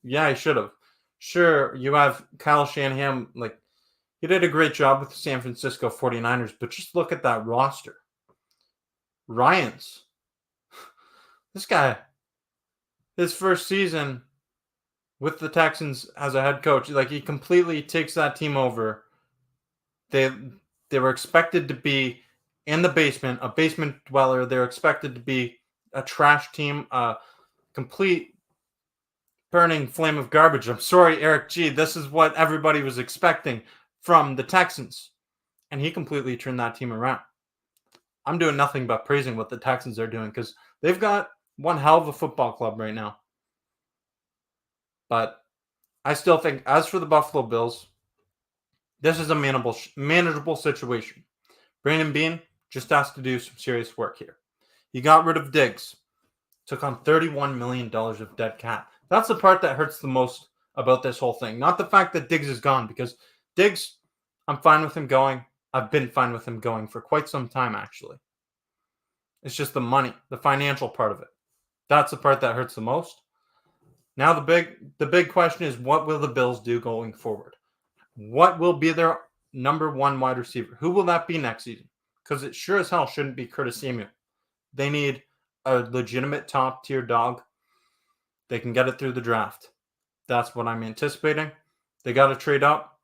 he should have. Sure, you have Kyle Shanahan, like, he did a great job with the San Francisco 49ers, but just look at that roster. Ryans. This guy, his first season with the Texans as a head coach. Like, he completely takes that team over. They were expected to be in the basement, a basement dweller. They're expected to be a trash team, a complete burning flame of garbage. I'm sorry, Eric G. This is what everybody was expecting from the Texans. And he completely turned that team around. I'm doing nothing but praising what the Texans are doing because they've got one hell of a football club right now. But I still think, as for the Buffalo Bills, this is a manageable situation. Brandon Beane just has to do some serious work here. He got rid of Diggs, took on $31 million of dead cap. That's the part that hurts the most about this whole thing. Not the fact that Diggs is gone, because Diggs, I'm fine with him going. I've been fine with him going for quite some time, actually. It's just the money, the financial part of it. That's the part that hurts the most. Now the big question is, what will the Bills do going forward? What will be their number one wide receiver? Who will that be next season? Because it sure as hell shouldn't be Curtis Samuel. They need a legitimate top-tier dog. They can get it through the draft. That's what I'm anticipating. They got to trade up.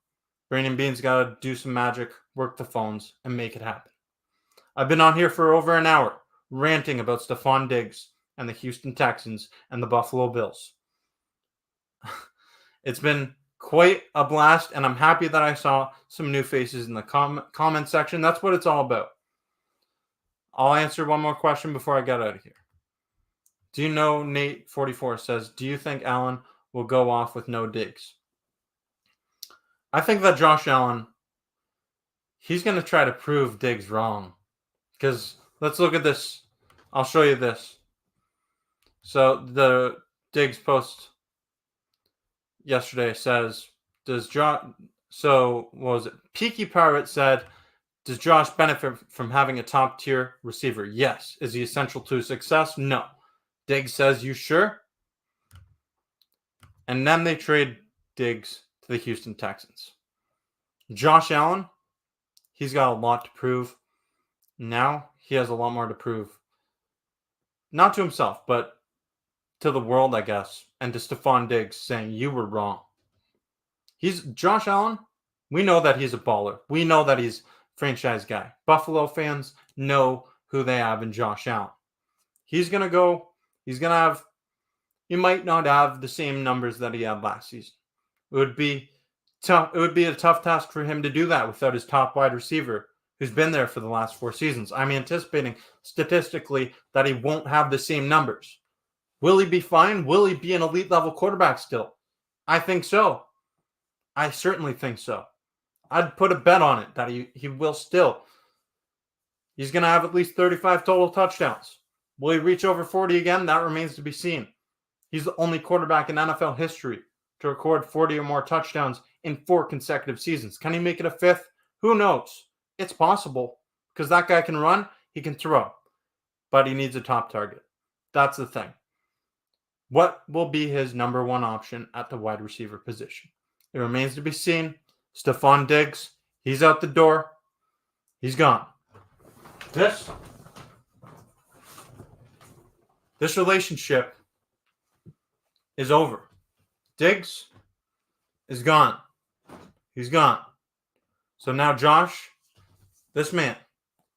Brandon Beane's got to do some magic, work the phones, and make it happen. I've been on here for over an hour ranting about Stefon Diggs and the Houston Texans and the Buffalo Bills. It's been quite a blast, and I'm happy that I saw some new faces in the comment section. That's what it's all about. I'll answer one more question before I get out of here. Do you know, Nate44 says, do you think Allen will go off with no Diggs? I think that Josh Allen, he's going to try to prove Diggs wrong. Because let's look at this. I'll show you this. So the Diggs post yesterday says, Peaky Pirate said, does Josh benefit from having a top tier receiver? Yes. Is he essential to success? No. Diggs says, you sure? And then they trade Diggs to the Houston Texans. Josh Allen, he's got a lot to prove. Now he has a lot more to prove. Not to himself, but to the world, I guess. And to Stefon Diggs, saying, you were wrong. Josh Allen, we know that he's a baller. We know that he's a franchise guy. Buffalo fans know who they have in Josh Allen. He might not have the same numbers that he had last season. It would be tough. It would be a tough task for him to do that without his top wide receiver, who's been there for the last 4 seasons. I'm anticipating statistically that he won't have the same numbers. Will he be fine? Will he be an elite level quarterback still? I think so. I certainly think so. I'd put a bet on it that he will still. He's going to have at least 35 total touchdowns. Will he reach over 40 again? That remains to be seen. He's the only quarterback in NFL history to record 40 or more touchdowns in 4 consecutive seasons. Can he make it a 5th? Who knows? It's possible, because that guy can run, he can throw, but he needs a top target. That's the thing. What will be his number one option at the wide receiver position? It remains to be seen. Stefon Diggs, he's out the door. He's gone. This relationship is over. Diggs is gone. He's gone. So now Josh, this man,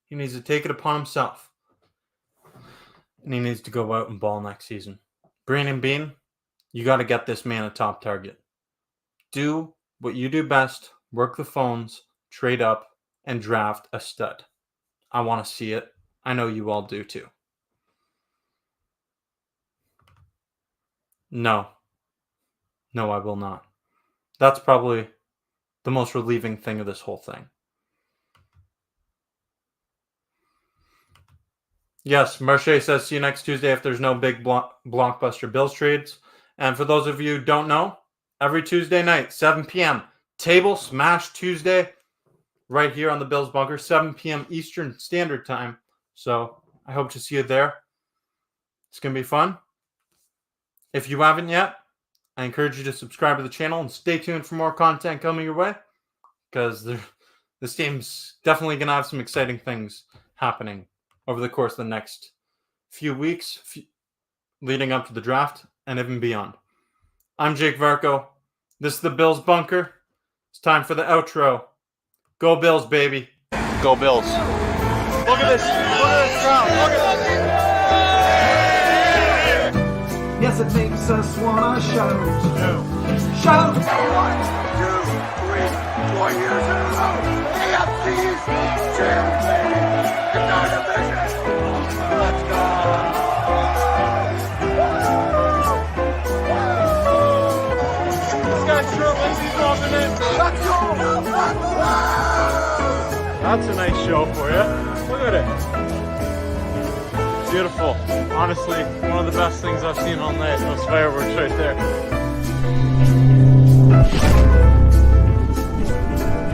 he needs to take it upon himself. And he needs to go out and ball next season. Brandon Beane, you got to get this man a top target. Do what you do best. Work the phones, trade up, and draft a stud. I want to see it. I know you all do too. No, I will not. That's probably the most relieving thing of this whole thing. Yes, Marche says, see you next Tuesday if there's no big blockbuster Bills trades. And for those of you who don't know, every Tuesday night, 7 p.m., Table Smash Tuesday, right here on the Bills Bunker, 7 p.m. Eastern Standard Time. So I hope to see you there. It's going to be fun. If you haven't yet, I encourage you to subscribe to the channel and stay tuned for more content coming your way, because this team's definitely going to have some exciting things happening over the course of the next few weeks leading up to the draft and even beyond. I'm Jake Varco. This is the Bills Bunker. It's time for the outro. Go Bills, baby. Go Bills. Look at this. Look at this crowd. Look at this. Yes, it makes us wanna shout. Shout! 1, 2, 3, 4 years in a row. AFC East champion. And our division. Let's go. This guy's shirtless. He's walking in. Let's go. That's a nice show for you. Look at it. Beautiful. Honestly, one of the best things I've seen all night. Those fireworks right there.